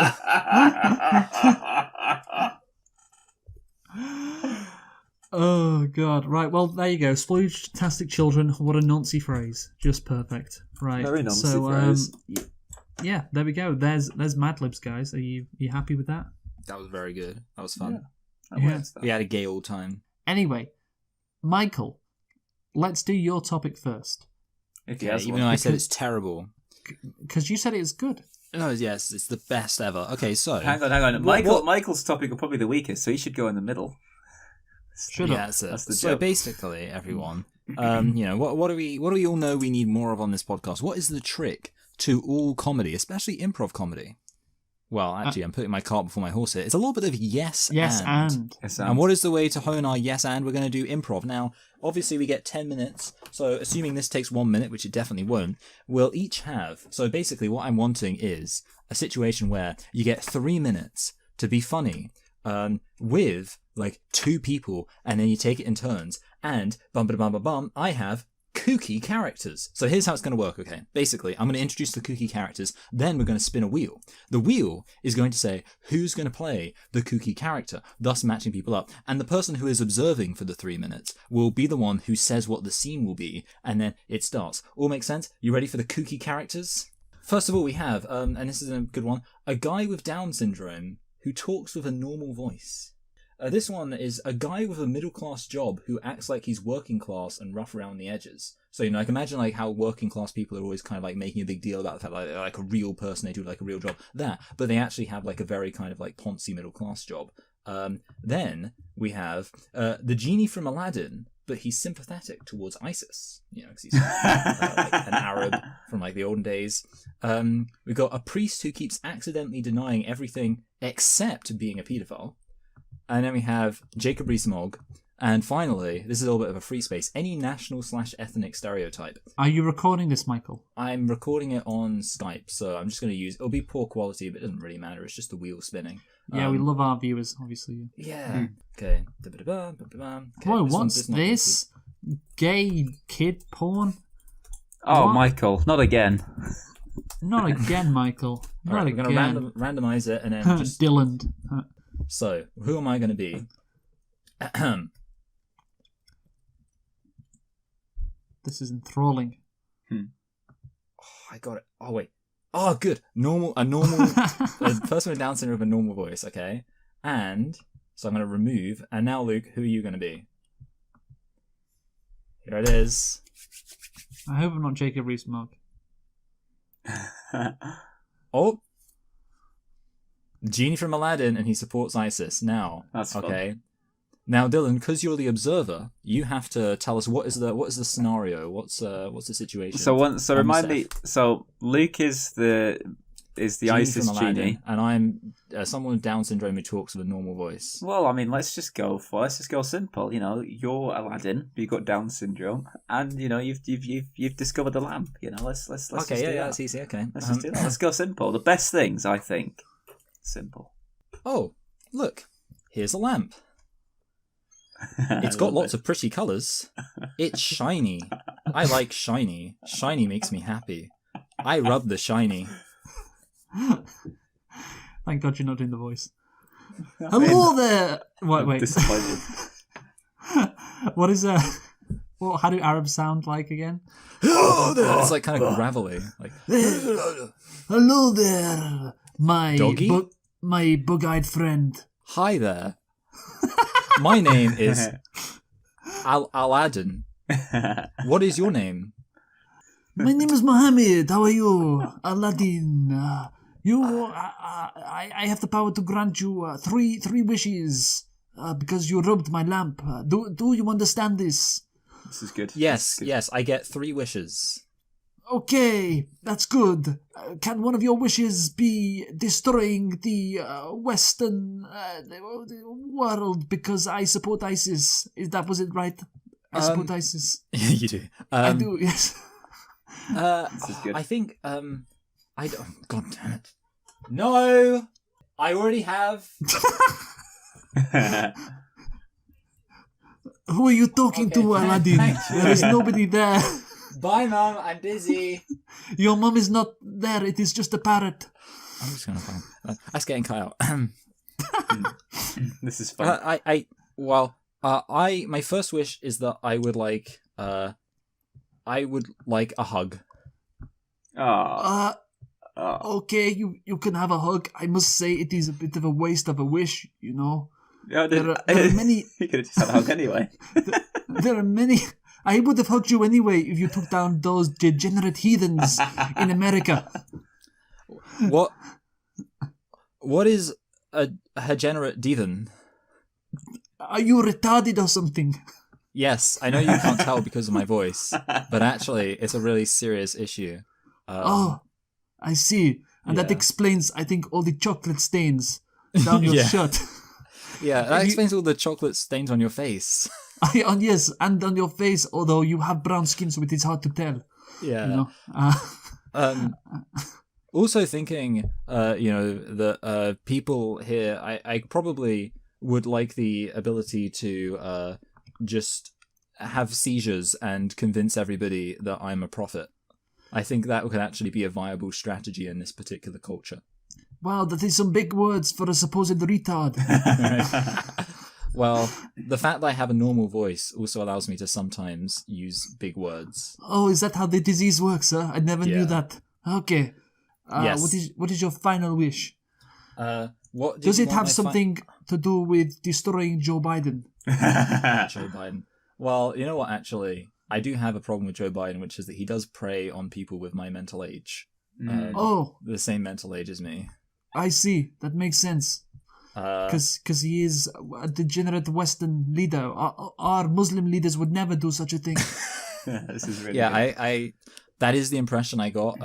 C: Oh, God. Right, well, there you go. Splooge-tastic children. What a noncy phrase. Just perfect. Right.
D: Very noncy phrase.
C: Yeah, there we go. There's Mad Libs, guys. Are you happy with that?
E: That was very good. That was fun.
C: Yeah.
E: We had a gay old time.
C: Anyway, Michael, let's do your topic first.
D: If he
E: Yeah,
D: has
E: even
D: one.
E: though I said it's terrible.
C: Because you said it was good.
E: No, yes, it's the best ever. Okay, so
D: Hang on. Michael's topic will probably be the weakest, so he should go in the middle.
C: Shut
E: yeah,
C: up.
E: that's it.
D: That's the
E: So
D: joke.
E: basically, everyone, what do we all know we need more of on this podcast? What is the trick to all comedy, especially improv comedy? Well, actually, I'm putting my cart before my horse here. It's a little bit of yes and.
C: Yes, and.
E: And what is the way to hone our yes and? We're going to do improv. Now, obviously, we get 10 minutes. So, assuming this takes 1 minute, which it definitely won't, we'll each have. So, basically, what I'm wanting is a situation where you get 3 minutes to be funny with like 2 people, and then you take it in turns. And bum, I have kooky characters. So here's how it's going to work, okay? Basically, I'm going to introduce the kooky characters, then we're going to spin a wheel. The wheel is going to say who's going to play the kooky character, thus matching people up. And the person who is observing for the 3 minutes will be the one who says what the scene will be, and then it starts. All makes sense? You ready for the kooky characters? First of all, we have, and this is a good one, a guy with Down syndrome who talks with a normal voice. This one is a guy with a middle-class job who acts like he's working class and rough around the edges. So, like, imagine, like, how working-class people are always kind of, like, making a big deal about the fact, like a real person, they do, like, a real job. But they actually have, like, a very kind of, like, poncy middle-class job. Then we have the genie from Aladdin, but he's sympathetic towards ISIS, because he's like an Arab from, like, the olden days. We've got a priest who keeps accidentally denying everything except being a paedophile. And then we have Jacob Rees-Mogg. And finally, this is a little bit of a free space, any national/ethnic stereotype.
C: Are you recording this, Michael?
E: I'm recording it on Skype, so I'm just going to use... It'll be poor quality, but it doesn't really matter. It's just the wheel spinning.
C: Yeah, we love our viewers, obviously.
E: Yeah. Okay. Okay,
C: Whoa,
E: this
C: what's
E: not
C: this? Gay kid porn?
D: Oh,
C: What?
D: Michael, not again.
C: Not again, Michael. Not
E: Alright, we're going
C: again.
E: to randomize it and then just...
C: Dylan.
E: So, who am I going to be?
C: This is enthralling.
E: I got it. Oh, wait. Oh, good. A normal... a person with Down syndrome with a normal voice, okay? And... So I'm going to remove... And now, Luke, who are you going to be? Here it is.
C: I hope I'm not Jacob Rees-Mogg.
E: Oh! Genie from Aladdin, and he supports ISIS. Now,
D: That's fun.
E: okay. Now, Dylan, because you're the observer, you have to tell us what is the scenario. What's the situation?
D: So remind me. So Luke is the
E: Genie
D: ISIS
E: from Aladdin,
D: genie.
E: and I'm someone with Down syndrome who talks with a normal voice.
D: Well, I mean, let's just go simple. You're Aladdin, but you've got Down syndrome, and you've discovered the lamp. Let's
E: Okay,
D: just do that.
E: that's easy. Okay,
D: Let's just do that. Let's go simple. The best things, I think, simple.
E: Oh, look, here's a lamp. It's got lots of pretty colours. It's shiny. I like shiny. Shiny makes me happy. I rub the shiny.
C: Thank God you're not doing the voice. Hello there! Wait.
D: Disappointed.
C: What is how do Arabs sound like again?
E: It's like kind of gravelly. Like,
C: Hello there, my
E: Doggy?
C: my bug-eyed friend.
E: hi there. My name is Aladdin. What is your name?
C: My name is Mohammed. How are you, Aladdin? I have the power to grant you three because you rubbed my lamp. Do you understand this?
D: This is good.
E: Yes, yes, I get 3 wishes.
C: Okay, that's good. Can one of your wishes be destroying the Western world because I support ISIS? Was it right? I support ISIS.
E: You do.
C: I do, yes.
D: This is good.
E: I think, I don't... God damn it. No! I already have...
C: Who are you talking to, Aladdin?
E: thank you.
C: There is nobody there.
E: Bye, Mum, I'm busy.
C: Your mum is not there. It is just a parrot.
E: I'm just gonna find... That's getting cut out.
D: This is fun.
E: My first wish is that I would like a hug.
C: Okay, you can have a hug. I must say it is a bit of a waste of a wish, you know.
D: Yeah,
C: There are many...
D: You could have just had a hug anyway.
C: There are many... I would have hugged you anyway if you took down those degenerate heathens in America.
E: What is a degenerate heathen?
C: Are you retarded or something?
E: Yes, I know you can't tell because of my voice, but actually, it's a really serious issue.
C: I see. And that
E: Yeah.
C: explains, I think, all the chocolate stains down your
E: Yeah.
C: shirt.
E: Yeah, that explains all the chocolate stains on your face.
C: Yes, and on your face, although you have brown skin, so it is hard to tell.
E: Yeah.
C: You know?
E: Also thinking, that people here, I probably would like the ability to just have seizures and convince everybody that I'm a prophet. I think that could actually be a viable strategy in this particular culture.
C: Wow, that is some big words for a supposed retard.
E: Well, the fact that I have a normal voice also allows me to sometimes use big words.
C: Oh, is that how the disease works, sir? I never knew
E: Yeah.
C: that. Okay.
E: Yes.
C: What is your final wish?
E: What
C: Does it have something to do with destroying Joe Biden?
E: Joe Biden? Well, you know what, actually, I do have a problem with Joe Biden, which is that he does prey on people with my mental age. The same mental age as me.
C: I see. That makes sense. Because he is a degenerate Western leader. Our Muslim leaders would never do such a thing.
D: This is really
E: Yeah,
D: good.
E: I that is the impression I got.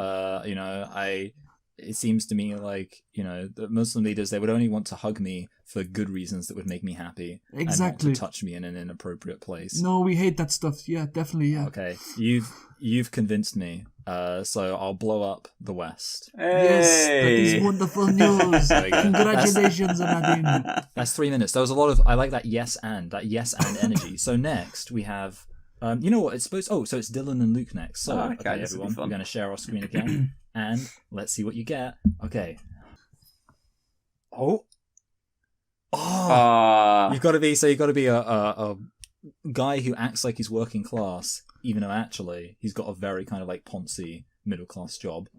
E: It seems to me like, the Muslim leaders, they would only want to hug me for good reasons that would make me happy.
C: Exactly.
E: And not to touch me in an inappropriate place.
C: No, we hate that stuff. Yeah, definitely, yeah.
E: Okay, you've convinced me. So I'll blow up the West.
C: Yes, that is wonderful news.
E: There we go.
C: Congratulations, Aladdin.
E: That's 3 minutes. There was a lot of, I like that yes and energy. So next we have, you know what, it's supposed, so it's Dylan and Luke next. So, okay
D: this will be
E: everyone,
D: fun.
E: we're going to share our screen again. And let's see what you get. Okay. Oh, you've got to be a guy who acts like he's working class, even though actually he's got a very kind of like poncy middle class job.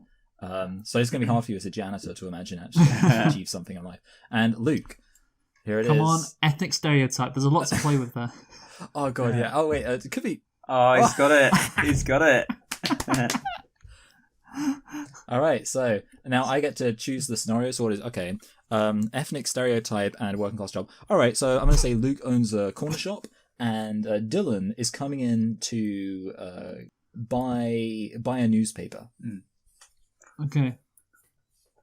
E: So it's going to be hard for you as a janitor to imagine actually achieve something in life. And Luke, here it is.
C: Come on, ethnic stereotype. There's a lot to play with there.
E: Oh god, yeah. Oh wait, it could be.
D: Oh, he's got it. He's got it.
E: All right, so now I get to choose the scenario. So what is okay? Ethnic stereotype and working class job. All right, so I'm going to say Luke owns a corner shop, and Dylan is coming in to buy a newspaper.
C: Okay.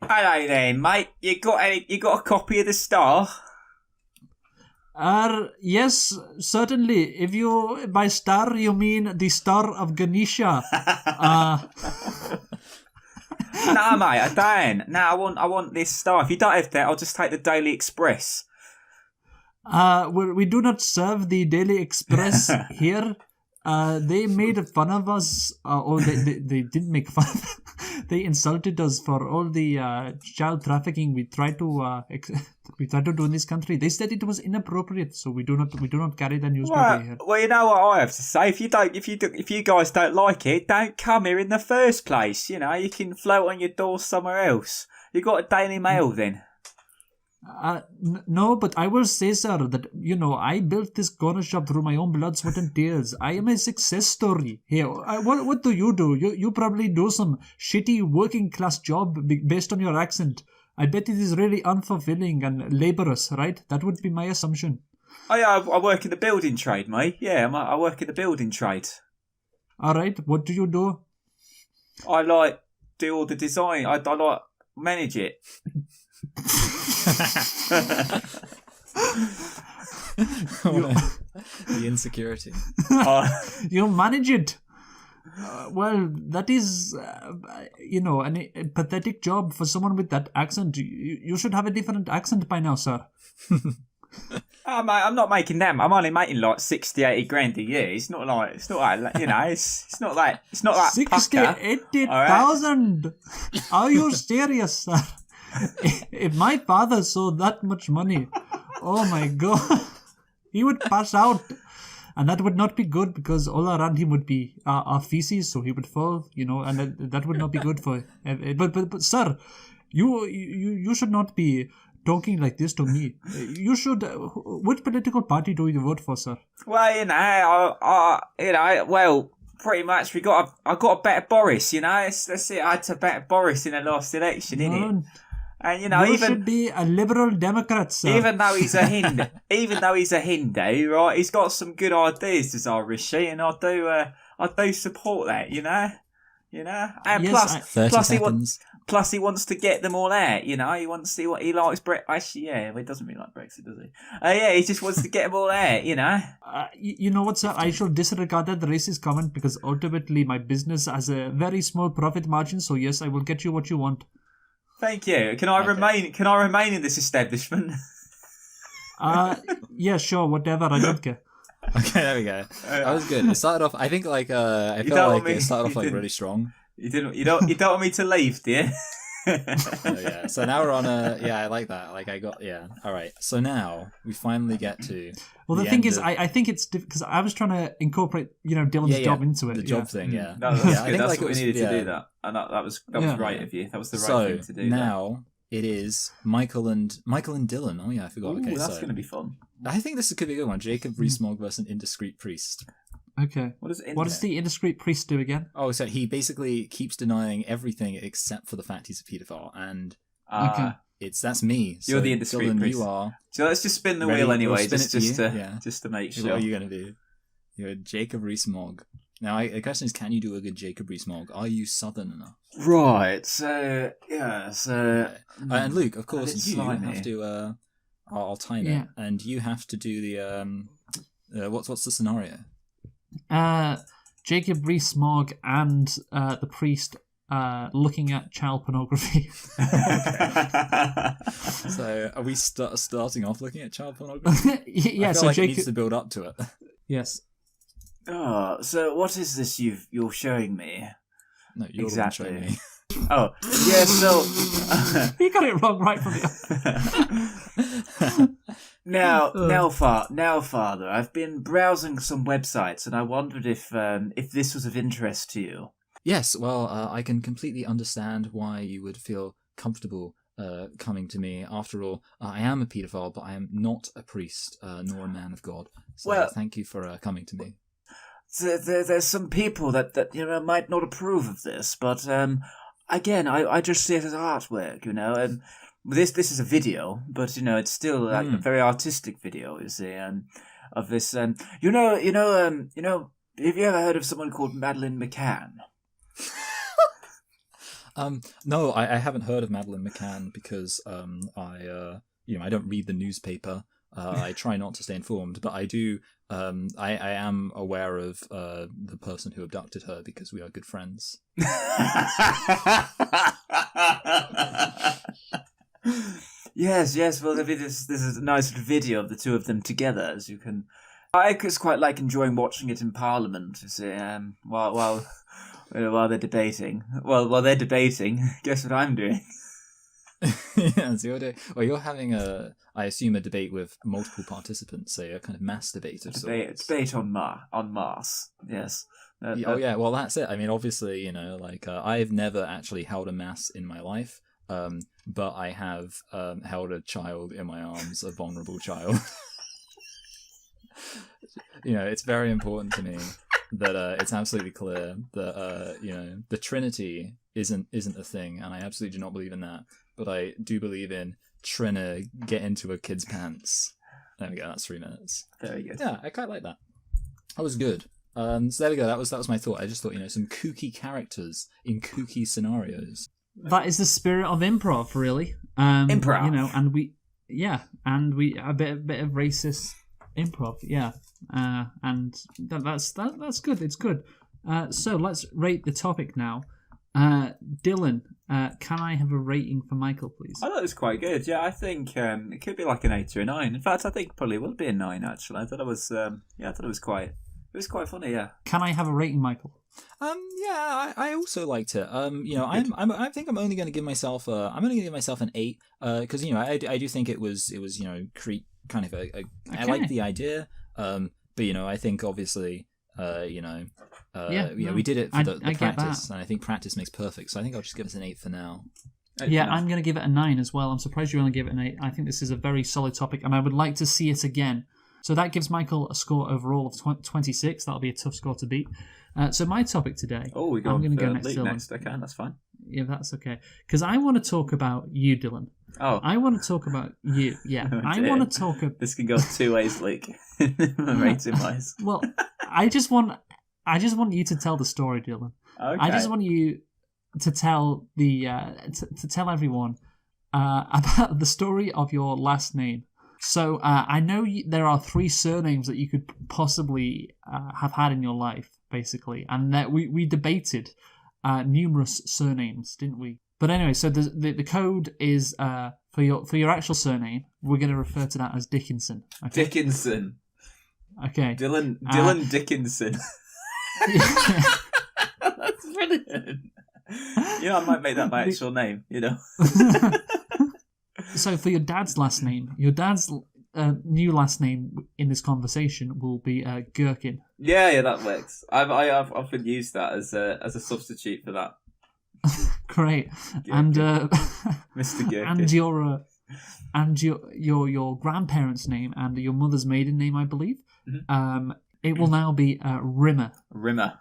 D: Hello there, mate. You got a copy of the Star?
C: Yes, certainly. If you by star you mean the Star of Ganesha.
D: Nah, mate, I don't. Nah, I want this Star. If you don't have that, I'll just take the Daily Express.
C: We do not serve the Daily Express here. They made fun of us, or they didn't make fun of us. They insulted us for all the child trafficking we tried to do in this country. They said it was inappropriate, so we do not carry the newspaper here.
D: Well, you know what I have to say. If you guys don't like it, don't come here in the first place. You know, you can float on your door somewhere else. You got a Daily Mail then.
C: No, but I will say, sir, that, I built this corner shop through my own blood, sweat, and tears. I am a success story. Here, what do? You probably do some shitty working class job based on your accent. I bet it is really unfulfilling and laborious, right? That would be my assumption.
D: Oh yeah, I work in the building trade, mate. Yeah, I work in the building trade.
C: All right, what do you do?
D: I do all the design. I manage it.
E: The insecurity.
C: You manage it. Well, that is, a pathetic job for someone with that accent. You should have a different accent by now, sir.
D: Oh, mate, I'm not making them. I'm only making like 60, 80 grand a year. It's not like it's not like
C: 60, 80,000. Are you serious, sir? If my father saw that much money, oh my god, he would pass out. And that would not be good because all around him would be our feces, so he would fall, and that would not be good for him. But sir, you should not be talking like this to me. You should. Which political party do you vote for, sir?
D: Well, well, pretty much I got a better Boris. Let's see, I had to better Boris in the last election, innit? And
C: you should be a liberal Democrat, sir.
D: Even though he's a Hindu, right? He's got some good ideas, does Rishi, and I do support that, And
C: Yes,
D: plus he wants to get them all out, He wants to see what he likes. Actually, yeah, he doesn't really like Brexit, does he? Yeah, he just wants to get them all out,
C: You know what, sir? I shall disregard that racist comment because ultimately my business has a very small profit margin. So yes, I will get you what you want.
D: Thank you. Can I remain in this establishment?
C: Yeah, sure, whatever. I don't care.
E: Okay, there we go. That was good. It started off. I think I felt like it started off really strong.
D: You don't want me to leave, do you?
E: So, yeah. So now we're on I like that. All right. So now we finally get to.
C: Well, the thing is, I think it's because I was trying to incorporate, Dylan's job into it.
E: The job thing, yeah.
D: No, that's good. That's what we needed to do that, and that was right of you. That was the right thing to do.
E: So now it is Michael and Dylan. Oh yeah, I forgot.
D: Ooh, that's going to be fun.
E: I think this could be a good one. Jacob Rees-Mogg versus an indiscreet priest.
C: Okay. What does the indiscreet priest do again?
E: Oh, so he basically keeps denying everything except for the fact he's a paedophile, and that's me.
D: You're the indiscreet
E: Dylan,
D: priest.
E: You are.
D: So let's just spin the wheel anyway, just to make sure.
E: What are you going to be? You're Jacob Rees-Mogg. Now, the question is, can you do a good Jacob Rees-Mogg? Are you Southern enough?
D: Right. So yeah. So
E: and Luke, of course, you have to. I'll time it, and you have to do the. What's the scenario?
C: Jacob Rees-Mogg and the priest looking at child pornography.
E: So are we starting off looking at child pornography?
C: Yeah,
E: I feel
C: so
E: like
C: Jacob
E: it needs to build up to it.
C: Yes.
D: Oh, so what is this you're showing me?
E: No, you're exactly showing me.
D: Oh, yeah, so...
C: You got it wrong right from the...
D: Now, Father, I've been browsing some websites and I wondered if this was of interest to you.
E: Yes, well, I can completely understand why you would feel comfortable coming to me. After all, I am a paedophile, but I am not a priest, nor a man of God. So thank you for coming to me.
D: There's some people that might not approve of this, but again, I just see it as artwork, and this is a video, but it's still like a very artistic video, you see, of this. Have you ever heard of someone called Madeleine McCann?
E: No, I haven't heard of Madeleine McCann because I don't read the newspaper. I try not to stay informed, but I do. I am aware of the person who abducted her because we are good friends. Yes.
D: Well, this is a nice video of the two of them together, as you can. I just quite like enjoying watching it in Parliament. You see, while they're debating. While they're debating, guess what I'm doing?
E: Yeah, so you're having I assume a debate with multiple participants, so a kind of mass debate of sorts.
D: Debate on Mars, yes.
E: Well, that's it. I mean, obviously, I've never actually held a mass in my life. but I have held a child in my arms, a vulnerable child. It's very important to me that it's absolutely clear that the Trinity isn't a thing, and I absolutely do not believe in that. But I do believe in Trina get into a kid's pants. There we go. That's 3 minutes.
D: Very good.
E: Yeah, I quite like that. That was good. So there we go. That was my thought. I just thought some kooky characters in kooky scenarios.
C: That is the spirit of improv, really.
D: Improv.
C: And we a bit of racist improv, yeah. And that's good. It's good. So let's rate the topic now. Dylan, can I have a rating for Michael, please?
D: I thought it was quite good. Yeah, I think it could be like an 8 or a 9. In fact, I think probably will be a 9. Actually, I thought it was. I thought it was quite. It was quite funny. Yeah.
C: Can I have a rating, Michael?
E: I also liked it. I think I'm only going to give myself an 8. Because I do think it was kind of I like the idea. But I think obviously we did it for the practice, and I think practice makes perfect. So I think I'll just give it an 8 for now.
C: Yeah, I'm going to give it a 9 as well. I'm surprised you only give it an 8. I think this is a very solid topic, and I would like to see it again. So that gives Michael a score overall of 26. That'll be a tough score to beat. So my topic today.
D: Oh, we
C: I'm going to go
D: next. Okay, that's fine.
C: Yeah, that's okay. Because I want to talk about you, Dylan.
D: Oh,
C: I want to talk about you. Yeah,
D: Oh,
C: I
D: dear.
C: want to talk about.
D: This can go 2 ways, Luke. Rating wise.
C: Well, I just want you to tell the story, Dylan.
D: Okay.
C: I just want you to tell the to tell everyone about the story of your last name. So I know there are 3 surnames that you could possibly have had in your life, basically, and that we debated numerous surnames, didn't we? But anyway, so the code is for your actual surname. We're going to refer to that as Dickinson. Okay?
D: Dickinson.
C: Okay.
D: Dylan Dickinson. That's brilliant. I might make that my actual name.
C: So for your dad's last name, your dad's new last name in this conversation will be Gherkin.
D: Yeah, that works. I've often used that as a substitute for that.
C: Great.
D: Gherkin.
C: And
D: Mr. Gherkin.
C: and your grandparents' name and your mother's maiden name, I believe.
D: Mm-hmm.
C: It will now be Rimmer.
D: Rimmer.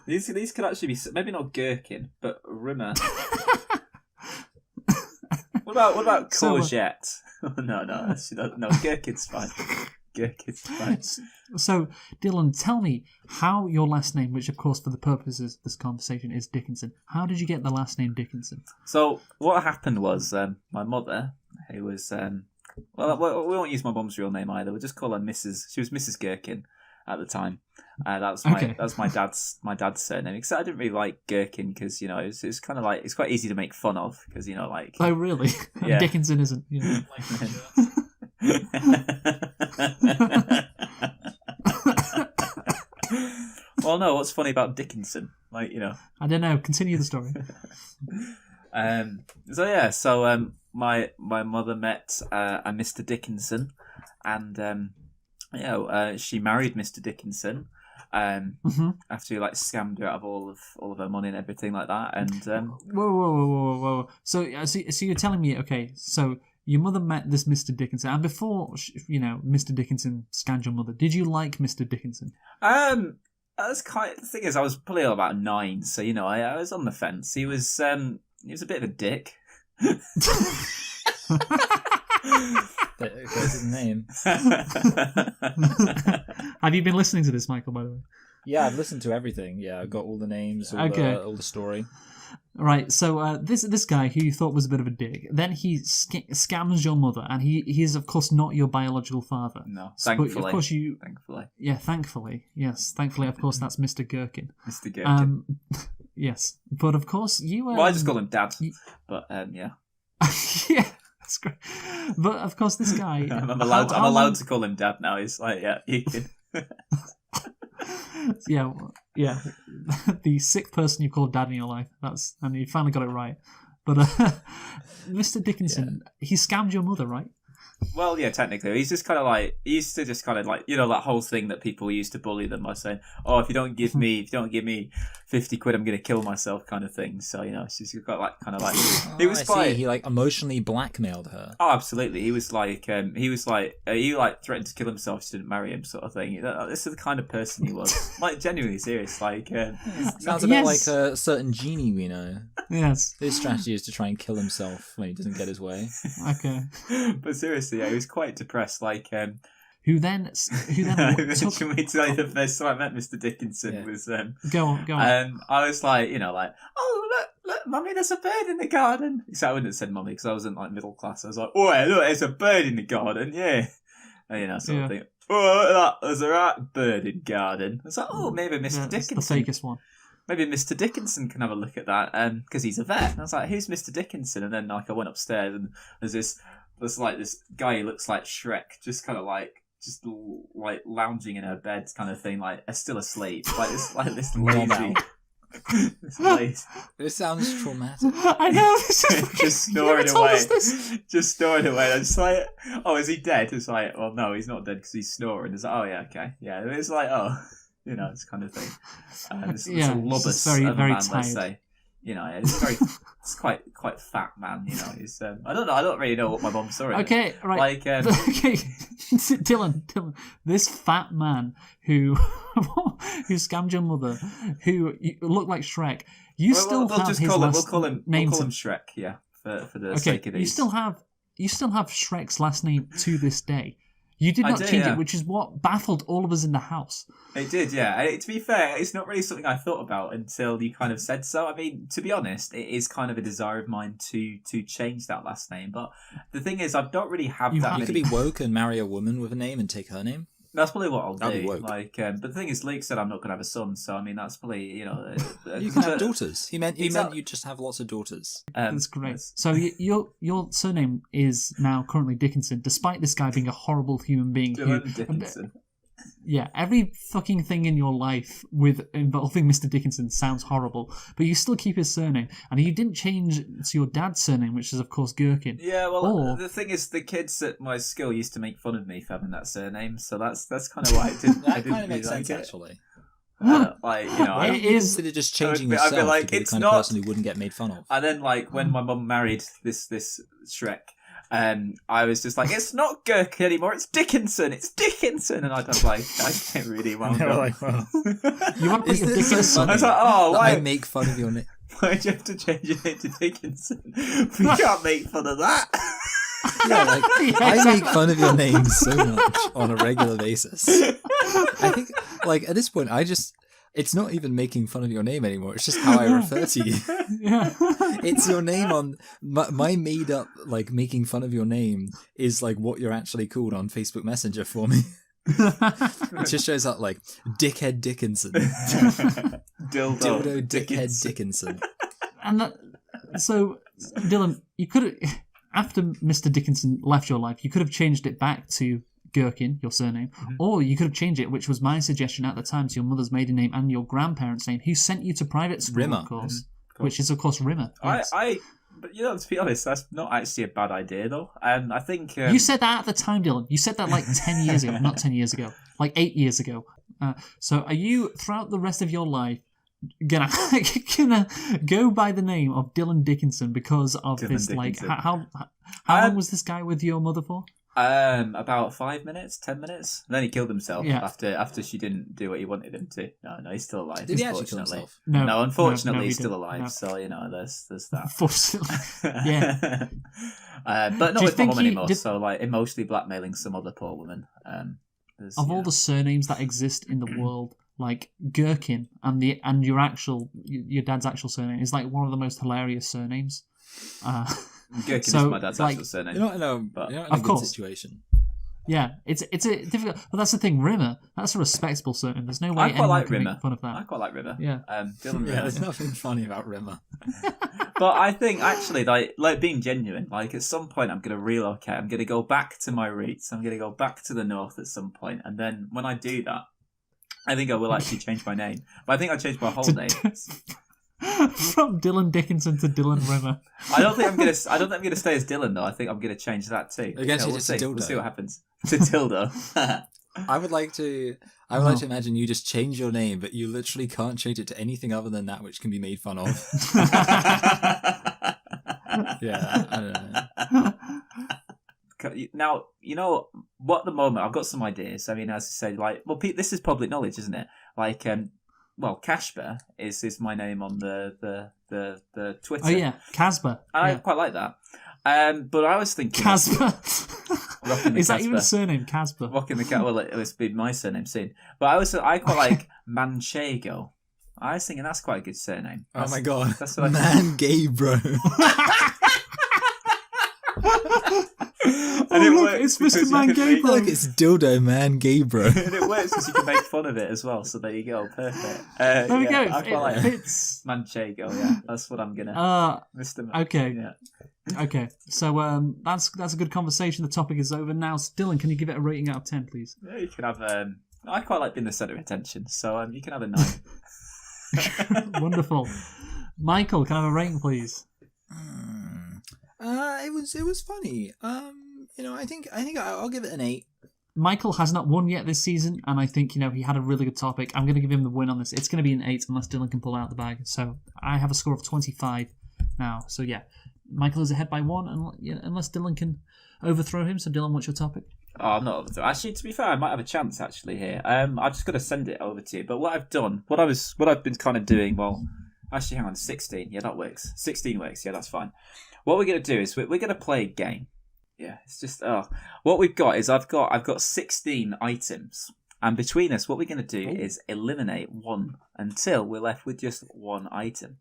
D: These could actually be maybe not Gherkin, but Rimmer. What about courgette? No, Gherkin's fine. Gherkin's fine.
C: So, Dylan, tell me how your last name, which of course for the purposes of this conversation is Dickinson, how did you get the last name Dickinson?
D: So, what happened was my mother, who was... we won't use my mum's real name either. We'll just call her Mrs. She was Mrs. Gherkin at the time. That was my dad's surname. Because I didn't really like Gherkin because it's kind of like it's quite easy to make fun of because
C: Oh really?
D: Yeah.
C: Dickinson isn't.
D: Well, no. What's funny about Dickinson?
C: I don't know. Continue the story.
D: My mother met a Mr. Dickinson, and she married Mr. Dickinson. After he scammed her out of all of her money and everything like that, and
C: Whoa! So you're telling me, okay? So your mother met this Mr. Dickinson, and before Mr. Dickinson scammed your mother, did you like Mr. Dickinson?
D: That's the thing is, I was probably about 9, so I was on the fence. He was a bit of a dick.
E: That's his name.
C: Have you been listening to this, Michael, by the way?
E: Yeah, I've listened to everything. Yeah, I've got all the names, all the story.
C: Right, so this guy who you thought was a bit of a dick, then he scams your mother, and he is of course not your biological father.
D: No, thankfully.
C: But of course
D: Thankfully.
C: Yeah, thankfully. Yes, thankfully, of course, that's Mr. Gherkin.
D: Mr. Gherkin.
C: Yes, but of course you...
D: well, I just call him Dad, but yeah.
C: Yeah, that's great. But of course this guy...
D: I'm allowed to call him Dad now. He's like, yeah, you can...
C: yeah. The 6th person you called Dad in your life. And you finally got it right. But Mr. Dickinson, he scammed your mother, right?
D: Well, yeah, technically. He used to just kind of like, that whole thing that people used to bully them by saying, oh, if you don't give me 50 quid, I'm going to kill myself kind of thing. So, she's got like, kind of like, it was
E: I
D: quite...
E: see. He like emotionally blackmailed her.
D: Oh, absolutely. He was like, he threatened to kill himself if she didn't marry him, sort of thing. This is the kind of person he was. Like, genuinely serious. Like,
E: Sounds a bit like a certain genie we know.
C: Yes.
E: His strategy is to try and kill himself when he doesn't get his way.
C: Okay.
D: But seriously, he was quite depressed. Like,
C: Who then took...
D: Should we tell you the first time I met Mr. Dickinson was...
C: Go on.
D: I was like, oh, look, Mummy, there's a bird in the garden. So I wouldn't have said Mummy because I wasn't like middle class. I was like, oh, look, there's a bird in the garden, yeah. And, sort of thing. Oh, there's a right bird in the garden. I was like, oh, maybe Mr. Dickinson.
C: It's the fakest one.
D: Maybe Mr. Dickinson can have a look at that because he's a vet. And I was like, who's Mr. Dickinson? And then like I went upstairs and there's this guy who looks like Shrek, just kind of like lounging in her bed kind of thing, like still asleep, this lazy.
E: This sounds traumatic.
C: I know. This is
D: just snoring away. Just snoring away. I'm just like, oh, is he dead? It's like, well, no, he's not dead because he's snoring. It's like, oh yeah, okay, yeah. It's like, oh, it's kind of thing. It's a lobus
C: very,
D: of a
C: very
D: man,
C: tired.
D: let's say. It's quite fat man. He's I don't know. I don't really know what my mom saw.
C: Okay, right.
D: Like,
C: okay, Dylan, this fat man who scammed your mother, who looked like Shrek. We'll
D: call him Shrek. Yeah, for the sake of these.
C: You still have Shrek's last name to this day. You did not change it, which is what baffled all of us in the house.
D: It did, yeah. To be fair, it's not really something I thought about until you kind of said so. I mean, to be honest, it is kind of a desire of mine to change that last name. But the thing is, I don't really have that many...
E: You could be woke and marry a woman with a name and take her name.
D: That's probably what I'll
E: That'd
D: do.
E: be woke.
D: Like, but the thing is, Luke said I'm not going to have a son, so I mean, that's probably
E: You can have daughters. He meant
D: Exactly.
E: you just have lots of daughters.
C: That's great. So your surname is now currently Dickinson, despite this guy being a horrible human being.
D: Dylan Dickinson.
C: Yeah, every fucking thing in your life involving Mr. Dickinson sounds horrible, but you still keep his surname, and you didn't change to your dad's surname, which is of course Gherkin.
D: Yeah, well, the thing is, the kids at my school used to make fun of me for having that surname, so that's kind of why I didn't.
E: That
D: I didn't
E: kind of makes
D: really
E: sense,
D: like it.
E: actually.
D: I
C: It is.
E: Consider just changing
D: I'd be
E: yourself
D: like,
E: to be the
D: it's
E: kind
D: not-
E: of person who wouldn't get made fun of.
D: And then, like, when my mum married this Shrek, I was just like, it's not Gherkin anymore, it's Dickinson, and I was like, I can't really wound up.
C: You want to put
E: Is
C: your
E: this
C: Dickinson?
E: so funny
D: I was like, oh,
E: that
D: why?
E: I make fun of your name?
D: Why'd you have to change your name to Dickinson? We can't make fun of that.
E: Yeah, like, I make fun of your name so much on a regular basis. I think, like, at this point, it's not even making fun of your name anymore. It's just how I refer to you.
C: Yeah.
E: It's your name on my made up, like, making fun of your name is like what you're actually called on Facebook Messenger for me. It just shows up like Dickhead Dickinson.
D: Dildo
E: Dickhead Dickinson.
C: And so, Dylan, you could have, after Mr. Dickinson left your life, you could have changed it back to Gherkin, your surname, or you could have changed it, which was my suggestion at the time, to your mother's maiden name and your grandparents' name, who sent you to private school,
E: Rimmer.
C: of course, which is, of course, Rimmer. Yes.
D: But to be honest, that's not actually a bad idea, though. And I think
C: you said that at the time, Dylan. You said that like 10 years ago, not 10 years ago, like 8 years ago. So are you, throughout the rest of your life, gonna go by the name of Dylan Dickinson because of
D: Dylan
C: this?
D: Dickinson.
C: Like, how long was this guy with your mother for?
D: About 5 minutes, 10 minutes. And then he killed himself
C: Yeah.
D: after she didn't do what he wanted him to. No, he's still alive.
E: Did he actually kill
D: unfortunately.
E: himself?
D: No, unfortunately,
C: he
D: he's still
C: didn't.
D: alive.
C: No.
D: So there's that.
C: Unfortunately, yeah.
D: But
C: Do
D: not
C: you
D: with my
C: think
D: mum
C: he
D: anymore.
C: did-
D: So like emotionally blackmailing some other poor woman.
C: Of all the surnames that exist in the world, like Gherkin and your dad's actual surname is like one of the most hilarious surnames.
D: Gherkin
C: so,
D: is my dad's
C: like,
D: actual surname.
E: You're not in a
C: Of
E: good
C: course.
E: situation.
C: Yeah, it's a difficult. But that's the thing, Rimmer. That's a respectable surname. There's no way
D: I quite
C: anyone
D: like
C: can
D: Rimmer.
C: make fun of
D: I
C: that.
D: quite like Rimmer.
C: Yeah.
D: Dylan
E: Yeah,
D: Rimmer.
E: there's nothing funny about Rimmer.
D: But I think actually, like being genuine, like at some point I'm going to relocate. I'm going to go back to my roots. I'm going to go back to the north at some point, and then when I do that, I think I will actually change my name. But I think I'll change my whole name.
C: From Dylan Dickinson to Dylan Rimmer.
D: I don't think I'm gonna stay as Dylan though. I think I'm gonna change that too.
E: Against
D: we'll
E: it's
D: see.
E: a dildo.
D: We'll see what happens. To dildo.
E: I would like to. I would like to imagine you just change your name, but you literally can't change it to anything other than that which can be made fun of. Yeah, I don't know.
D: Now, you know what? At the moment, I've got some ideas. I mean, as I say, like, well, this is public knowledge, isn't it? Like, well, Kashba is my name on the Twitter.
C: Oh yeah, Casper.
D: I quite like that. But I was thinking
C: Casper.
D: Rocking the
C: Is that
D: Casper.
C: even a surname, Casper?
D: Rocking the cat. Well, it's been my surname soon. But I quite like Manchego. I was thinking that's quite a good surname.
E: Oh my god.
D: That's what
E: Man gay, bro.
D: And it
C: look,
D: works
C: it's
D: because
C: Mr.
D: you
C: Man
D: can
C: Gay,
D: make-
C: bro.
E: Look, it's dildo man gay, bro.
D: And it works because you can make fun of it as well. So there you go. Perfect.
C: There we go.
D: I quite like
C: It fits.
D: Manchego. Yeah, that's what I'm gonna. Mr. Man.
C: Okay.
D: Yeah.
C: Okay. So that's a good conversation. The topic is over now. Dylan, can you give it a rating out of 10, please?
D: Yeah, you can have. I quite like being the centre of attention, so you can have a 9.
C: Wonderful. Michael, can I have a rating, please?
E: It was funny. I think I'll give it an 8.
C: Michael has not won yet this season, and I think, he had a really good topic. I'm going to give him the win on this. It's going to be an 8 unless Dylan can pull out the bag. So I have a score of 25 now. So yeah, Michael is ahead by 1, unless Dylan can overthrow him. So Dylan, what's your topic?
D: Oh, I'm not over. Actually, to be fair, I might have a chance actually here. I've just got to send it over to you. But what I've done, what I've been kind of doing. Well, actually, hang on, 16. Yeah, that works. 16 works. Yeah, that's fine. What we're going to do is we're going to play a game. Yeah, it's just what we've got is I've got 16 items, and between us, what we're going to do is eliminate one until we're left with just one item.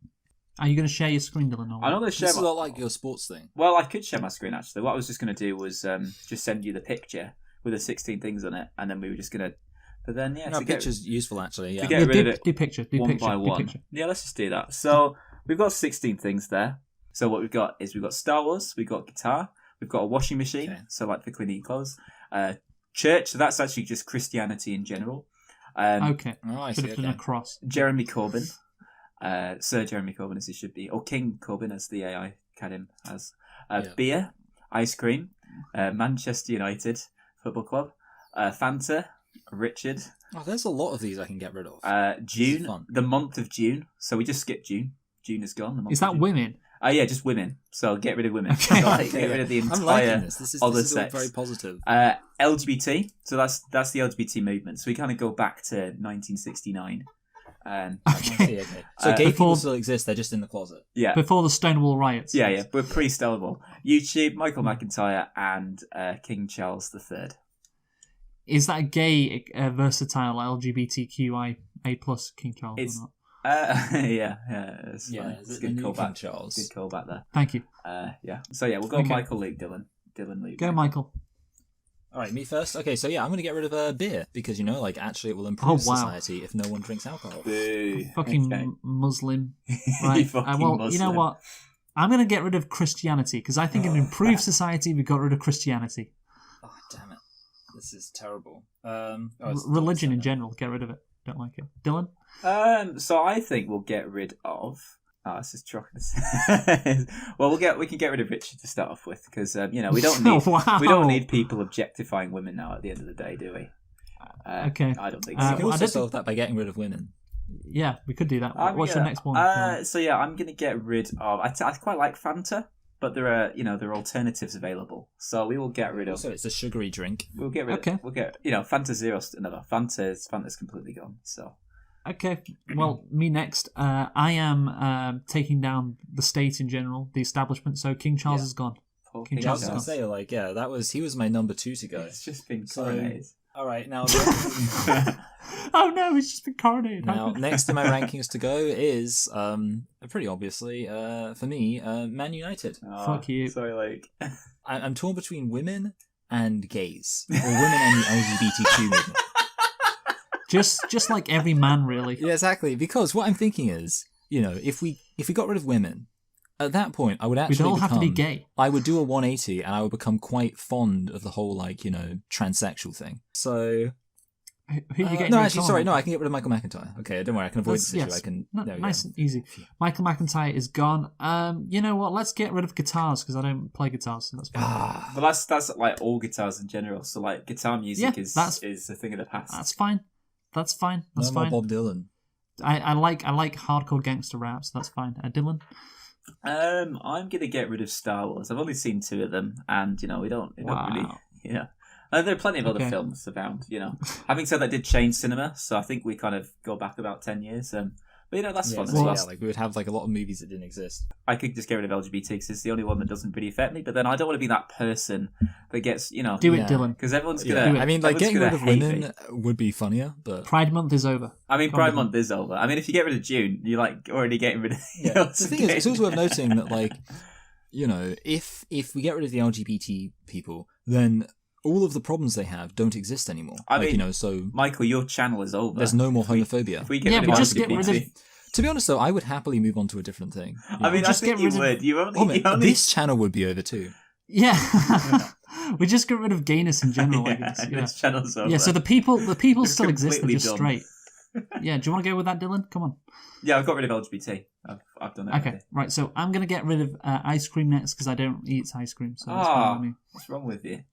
C: Are you going to share your screen, Dylan?
D: I'm not going to share.
E: This is not like your sports thing.
D: Well, I could share my screen actually. What I was just going to do was just send you the picture with the 16 things on it, and then we were just going to. But then
E: No, picture's useful actually. Yeah.
D: To get rid of it
C: do picture. Do
D: one
C: picture.
D: by
C: Do
D: one.
C: picture.
D: Yeah, let's just do that. So we've got 16 things there. So what we've got is we've got Star Wars, we've got guitar, we've got a washing machine, so like for cleaning clothes, church, so that's actually just Christianity in general.
C: Okay.
E: Oh, I
C: Should
E: see.
C: have done a cross.
D: Jeremy Corbyn, Sir Jeremy Corbyn as he should be, or King Corbyn as the AI had him as. Beer, ice cream, Manchester United Football Club, Fanta, Richard.
E: Oh, there's a lot of these I can get rid of.
D: June, the month of June. So we just skipped June. June is gone. The month
C: Is that
D: of June.
C: women?
D: Yeah, just women. So get rid of women.
C: Okay.
D: So, like, get rid of the
E: I'm
D: entire
E: liking this. This is
D: other
E: all
D: sex.
E: very positive.
D: LGBT. So that's the LGBT movement. So we kind of go back to 1969.
C: Okay.
E: Okay. So gay
C: before-
E: people still exist. They're just in the closet.
D: Yeah.
C: Before the Stonewall riots.
D: Yeah. We're pre-Stonewall. YouTube, Michael McIntyre, and King Charles III.
C: Is that a gay, versatile LGBTQIA+ King Charles
D: It's-
C: or not?
D: Yeah. It's
E: Yeah,
D: fine.
E: is
D: It's
E: it
D: good
E: the new King
D: callback.
E: Charles?
D: Good callback there.
C: Thank you.
D: Yeah. So yeah, we'll go
C: Okay.
D: Michael, Luke, Dylan, Luke.
C: Go, Michael.
E: All right, me first. Okay, so yeah, I'm going to get rid of beer because actually it will improve
C: Oh, wow.
E: society if no one drinks alcohol.
D: Boo.
C: Fucking
D: Okay.
C: Muslim.
D: You
C: Right.
D: fucking
C: Well, you know
D: Muslim.
C: what? I'm going to get rid of Christianity because I think in an improved society, we got rid of Christianity.
E: Oh, damn it. This is terrible.
C: Religion in general, get rid of it. Don't like it. Dylan?
D: So I think we'll get rid of. This is chocolate. Well, we can get rid of Richard to start off with because we don't need
C: Wow.
D: we don't need people objectifying women now. At the end of the day, do we?
C: Okay.
D: I don't think
E: You
D: so.
E: can
C: I
E: also
C: don't
E: solve that by getting rid of women.
C: Yeah, we could do that. What's
D: Yeah.
C: your next one?
D: So yeah, I'm gonna get rid of. I quite like Fanta, but there are alternatives available. So we will get rid of.
E: Also, it's a sugary drink.
D: We'll get rid.
C: Okay.
D: We'll get Fanta Zero. No, Fanta's completely gone. So.
C: Okay, well, me next. I am taking down the state in general, the establishment. So King Charles
D: Yeah.
C: is gone.
D: Poor
C: King
D: King
C: Charles
E: I was
C: is
E: going
C: gone.
E: to say, he was my number 2 to go.
D: It's just been
E: So-
D: coronated.
E: All right, now
C: Oh no, he's just been coronated.
E: now next to my rankings to go is pretty obviously for me Man United.
C: Fuck you.
D: Sorry, like.
E: I'm torn between women and gays, or women and the LGBTQ movement.
C: just like every man, really.
E: Yeah, exactly. Because what I'm thinking is, if we got rid of women, at that point I would actually
C: We'd all have to be
E: become-
C: gay.
E: I would do a 180, and I would become quite fond of the whole transsexual thing. So
C: Who do you get?
E: no, actually, sorry, no, I can get rid of Michael McIntyre. Okay, don't worry, I can avoid this issue.
C: Yes.
E: I can.
C: No,
E: there we
C: nice
E: go.
C: and easy. Michael McIntyre is gone. You know what? Let's get rid of guitars because I don't play guitars, so that's fine.
E: Ah,
D: But that's like all guitars in general. So like guitar music
C: Yeah,
D: is
C: that's-
D: a thing of the past.
C: That's fine. That's fine. That's
E: no
C: fine.
E: more Bob Dylan.
C: I like hardcore gangster raps. That's fine. Dylan.
D: I'm gonna get rid of Star Wars. I've only seen 2 of them, and we don't really,
C: Wow.
D: There are plenty of other
C: Okay.
D: films around. Having said that, did change cinema, so I think we kind of go back about 10 years. But that's fun as
E: so,
D: well.
E: yeah, like we would have like a lot of movies that didn't exist.
D: I could just get rid of LGBT because it's the only one that doesn't really affect me. But then I don't want to be that person that gets,
C: Do it,
E: Yeah.
C: Dylan.
D: because everyone's
E: Yeah,
D: gonna.
E: I mean, like
D: everyone's
E: getting
D: gonna
E: rid of
D: hate
E: women
D: me.
E: would be funnier, but
C: Pride Month is over.
D: I mean,
C: Come
D: Pride
C: on,
D: Month is over. I mean, if you get rid of June, you're like already getting rid of.
E: the thing is, it's also worth noting that like, if we get rid of the LGBT people, then all of the problems they have don't exist anymore.
D: I
E: like,
D: mean,
E: so
D: Michael, your channel is over.
E: there's no more homophobia.
D: If we get
C: Yeah,
D: rid
C: but
D: of
C: just get
D: LGBT,
C: rid of-
E: To be honest, though, I would happily move on to a different thing.
D: I mean, I
C: Just
D: think
C: get
D: you
C: rid of-
D: would. You
E: Oh, man,
D: only.
E: this channel would be over too.
C: Yeah. We just get rid of gayness in general, I guess. Yeah.
D: This channel's over.
C: Yeah, so the people
D: It's
C: still exist, they're
D: completely
C: just
D: done.
C: straight. Yeah, do you want to go with that, Dylan? Come on.
D: Yeah, I've got rid of LGBT. I've done that.
C: Okay, right, so I'm going to get rid of ice cream next because I don't eat ice cream. So that's fine with me.
D: What's wrong with you?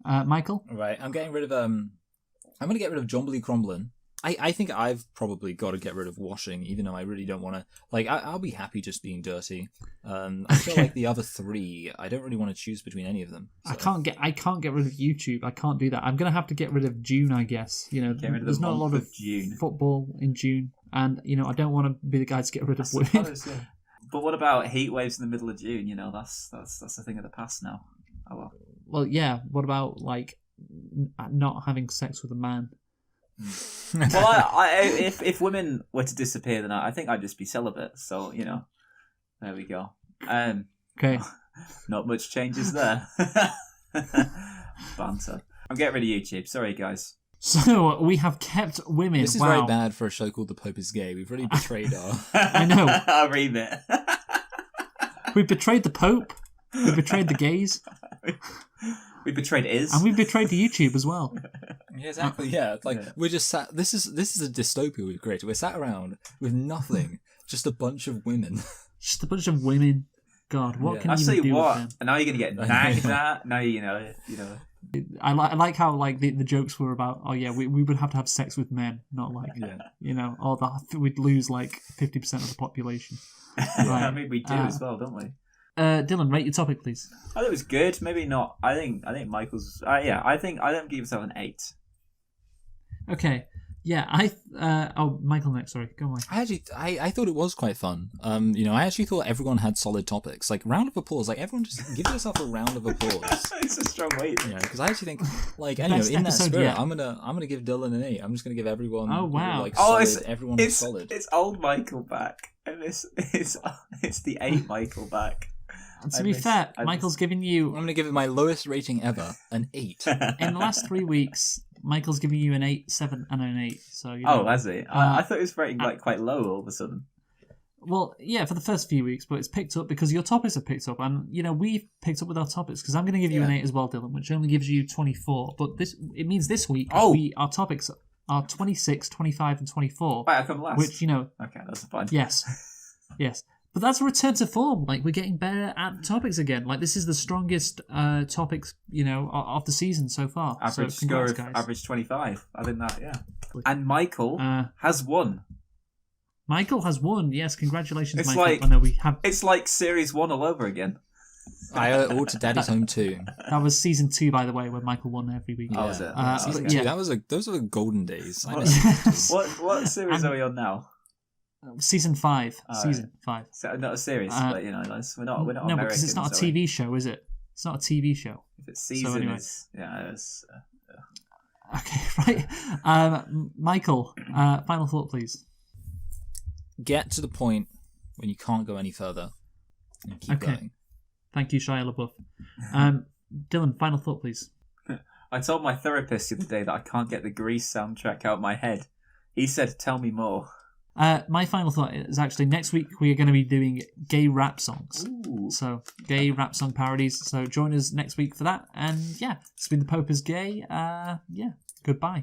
C: Michael?
E: Right, I'm getting rid of I'm going to get rid of Jombly Cromblin. I think I've probably got to get rid of washing, even though I really don't want to. Like, I'll be happy just being dirty. I feel like the other 3, I don't really want to choose between any of them.
C: I can't get rid of YouTube. I can't do that. I'm going to have to get rid of June, I guess.
D: Get rid of
C: There's
D: the
C: not a lot
D: month
C: of
D: June.
C: football in June. And, I don't want to be the guy to get rid of women.
D: Suppose, yeah. But what about heat waves in the middle of June? That's a thing of the past now. Oh well.
C: Well, yeah, what about, like, not having sex with a man?
D: Well, if women were to disappear, then I think I'd just be celibate. So there we go.
C: Okay.
D: Not much changes there. Banter. I'm getting rid of YouTube. Sorry, guys.
C: So, we have kept women.
E: This is
C: wow.
E: very bad for a show called The Pope is Gay. We've really betrayed our...
C: I know.
D: Our remit.
C: We betrayed the Pope. We betrayed the gays.
D: We betrayed Iz.
C: And we betrayed the YouTube as well.
E: Yeah, exactly. Yeah, it's like we're just sat. This is a dystopia we've created. We're sat around with nothing, just a bunch of women.
C: Just a bunch of women. God, what can
D: I
C: you
D: tell
C: even
D: you
C: do
D: what.
C: with them?
D: And now you're gonna get nagged at. Now you know.
C: I like how like the jokes were about. Oh yeah, we would have to have sex with men, not like we'd lose like 50% of the population.
D: I mean, we do as well, don't we?
C: Dylan, rate your topic, please.
D: I thought it was good. Maybe not. I think Michael's. I think I don't give myself an 8.
C: Okay. Yeah, Michael next. Sorry, go on.
E: I thought it was quite fun. I actually thought everyone had solid topics. Like, round of applause. Like, everyone just give yourself a round of applause.
D: It's a strong weight.
E: Because I actually think, like, in
C: Best
E: that
C: episode
E: spirit,
C: yet.
E: I'm gonna give Dylan an 8. I'm just gonna give everyone.
C: Oh, wow.
E: Like,
D: Oh,
E: solid, everyone was solid.
D: It's old Michael back, and it's the 8 Michael back.
C: And to be fair, Michael's given
E: I'm
C: you
E: gonna give it my lowest rating ever, an 8.
C: in the last 3 weeks. Michael's giving you an 8, 7, and an 8. So
D: Has he? I thought it was rating like quite low all of a sudden.
C: Well, yeah, for the first few weeks, but it's picked up because your topics have picked up, and we've picked up with our topics. Because I'm going to give you an 8 as well, Dylan, which only gives you 24. But it means this week our topics are 26, 25, and 24.
D: Right, I come last.
C: Which
D: Okay, that's fine.
C: Yes. But that's a return to form. Like, we're getting better at topics again. Like, this is the strongest topics, of the season so far.
D: Average
C: so
D: score
C: congrats,
D: of
C: guys.
D: average 25. I think that, yeah. And Michael has won.
C: Michael has won. Yes, congratulations,
D: It's
C: Michael.
D: like-
C: I know we have.
D: It's like Series 1 all over again.
E: I owe it all to Daddy's Home 2.
C: That was season 2, by the way, where Michael won every week.
D: Oh, was it?
E: Season
C: but
E: 2,
C: yeah.
E: those were the golden days. I
D: What-
E: miss them.
D: What series are we on now?
C: Season 5.
D: Oh,
C: Season 5.
D: So, not a series, but we're not
C: No,
D: American.
C: because it's not a TV show, is it? It's not a TV show.
D: If it's season,
C: anyway.
D: it's
C: Okay, right. Michael, final thought, please.
E: Get to the point when you can't go any further and keep
C: Okay.
E: going.
C: Thank you, Shia LaBeouf. Dylan, final thought, please.
D: I told my therapist the other day that I can't get the Grease soundtrack out of my head. He said, "Tell me more."
C: My final thought is actually next week we are going to be doing gay rap songs.
D: Ooh.
C: So, gay rap song parodies. So, join us next week for that. And yeah, it's been The Pope is Gay. Goodbye.